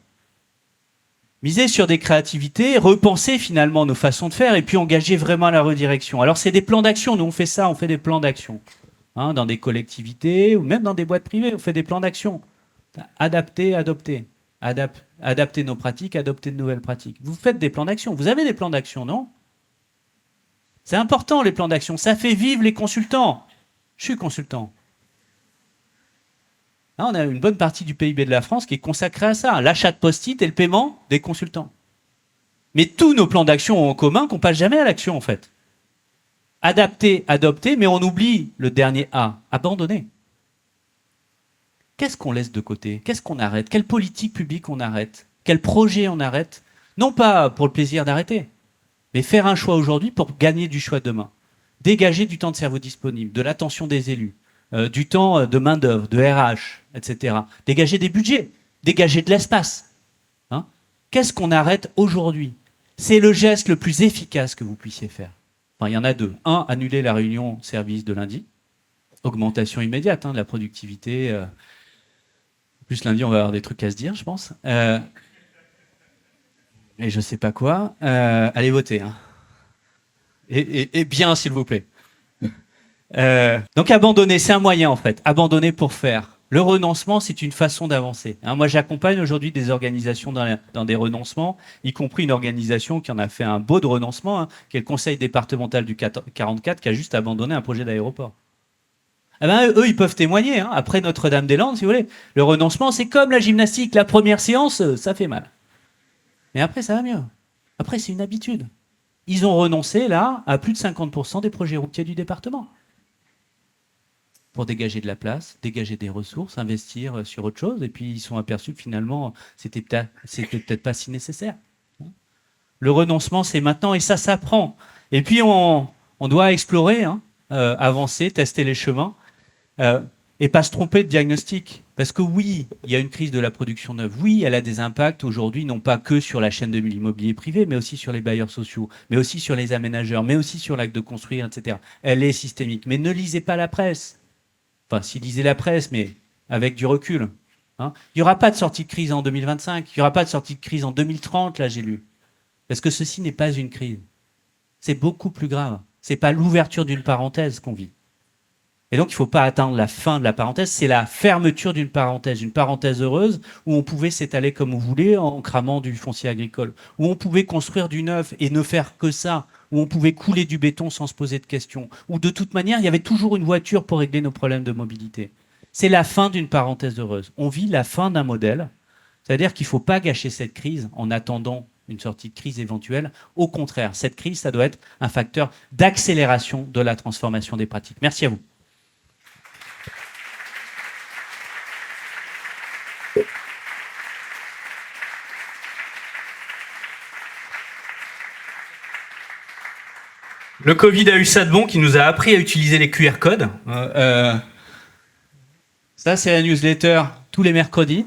Miser sur des créativités, repenser finalement nos façons de faire et puis engager vraiment la redirection. Alors c'est des plans d'action, nous on fait ça, on fait des plans d'action. Dans des collectivités ou même dans des boîtes privées, on fait des plans d'action. Adapter, adopter. Adapter nos pratiques, adopter de nouvelles pratiques. Vous faites des plans d'action, vous avez des plans d'action, non? C'est important les plans d'action, ça fait vivre les consultants. Je suis consultant. On a une bonne partie du PIB de la France qui est consacrée à ça, l'achat de post-it et le paiement des consultants. Mais tous nos plans d'action ont en commun qu'on ne passe jamais à l'action, en fait. Adapter, adopter, mais on oublie le dernier A, abandonner. Qu'est-ce qu'on laisse de côté? Qu'est-ce qu'on arrête? Quelle politique publique on arrête? Quel projet on arrête? Non pas pour le plaisir d'arrêter, mais faire un choix aujourd'hui pour gagner du choix demain. Dégager du temps de cerveau disponible, de l'attention des élus, du temps de main-d'œuvre, de RH, etc. Dégager des budgets, dégager de l'espace. Qu'est-ce qu'on arrête aujourd'hui? C'est le geste le plus efficace que vous puissiez faire. Enfin, il y en a deux. Un, annuler la réunion service de lundi. Augmentation immédiate de la productivité. En plus, lundi, on va avoir des trucs à se dire, je pense. Et je sais pas quoi. Allez voter. Et bien, s'il vous plaît. Donc abandonner, c'est un moyen en fait. Abandonner pour faire. Le renoncement, c'est une façon d'avancer. Moi, j'accompagne aujourd'hui des organisations dans des renoncements, y compris une organisation qui en a fait un beau de renoncement, qui est le conseil départemental du 44, qui a juste abandonné un projet d'aéroport. Eux, ils peuvent témoigner. Après Notre-Dame-des-Landes, si vous voulez. Le renoncement, c'est comme la gymnastique. La première séance, ça fait mal. Mais après, ça va mieux. Après, c'est une habitude. Ils ont renoncé, là, à plus de 50% des projets routiers du département. Pour dégager de la place, dégager des ressources, investir sur autre chose. Et puis, ils sont aperçus que finalement, c'était peut-être pas si nécessaire. Le renoncement, c'est maintenant, et ça s'apprend. Et puis, on doit explorer, avancer, tester les chemins, et pas se tromper de diagnostic. Parce que oui, il y a une crise de la production neuve. Oui, elle a des impacts aujourd'hui, non pas que sur la chaîne de l'immobilier privé, mais aussi sur les bailleurs sociaux, mais aussi sur les aménageurs, mais aussi sur l'acte de construire, etc. Elle est systémique. Mais ne lisez pas la presse. Enfin, si lisez la presse, mais avec du recul. Il n'y aura pas de sortie de crise en 2025, il n'y aura pas de sortie de crise en 2030, là j'ai lu. Parce que ceci n'est pas une crise. C'est beaucoup plus grave. Ce n'est pas l'ouverture d'une parenthèse qu'on vit. Et donc, il ne faut pas attendre la fin de la parenthèse, c'est la fermeture d'une parenthèse heureuse, où on pouvait s'étaler comme on voulait en cramant du foncier agricole, où on pouvait construire du neuf et ne faire que ça, où on pouvait couler du béton sans se poser de questions, où de toute manière, il y avait toujours une voiture pour régler nos problèmes de mobilité. C'est la fin d'une parenthèse heureuse. On vit la fin d'un modèle, c'est-à-dire qu'il ne faut pas gâcher cette crise en attendant une sortie de crise éventuelle. Au contraire, cette crise, ça doit être un facteur d'accélération de la transformation des pratiques. Merci à vous. Le Covid a eu ça de bon, qui nous a appris à utiliser les QR codes. Ça, c'est la newsletter tous les mercredis.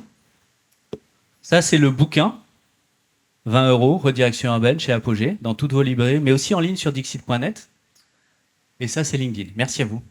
Ça, c'est le bouquin. 20 €, redirection urbaine chez Apogée, dans toutes vos librairies, mais aussi en ligne sur dixit.net. Et ça, c'est LinkedIn. Merci à vous.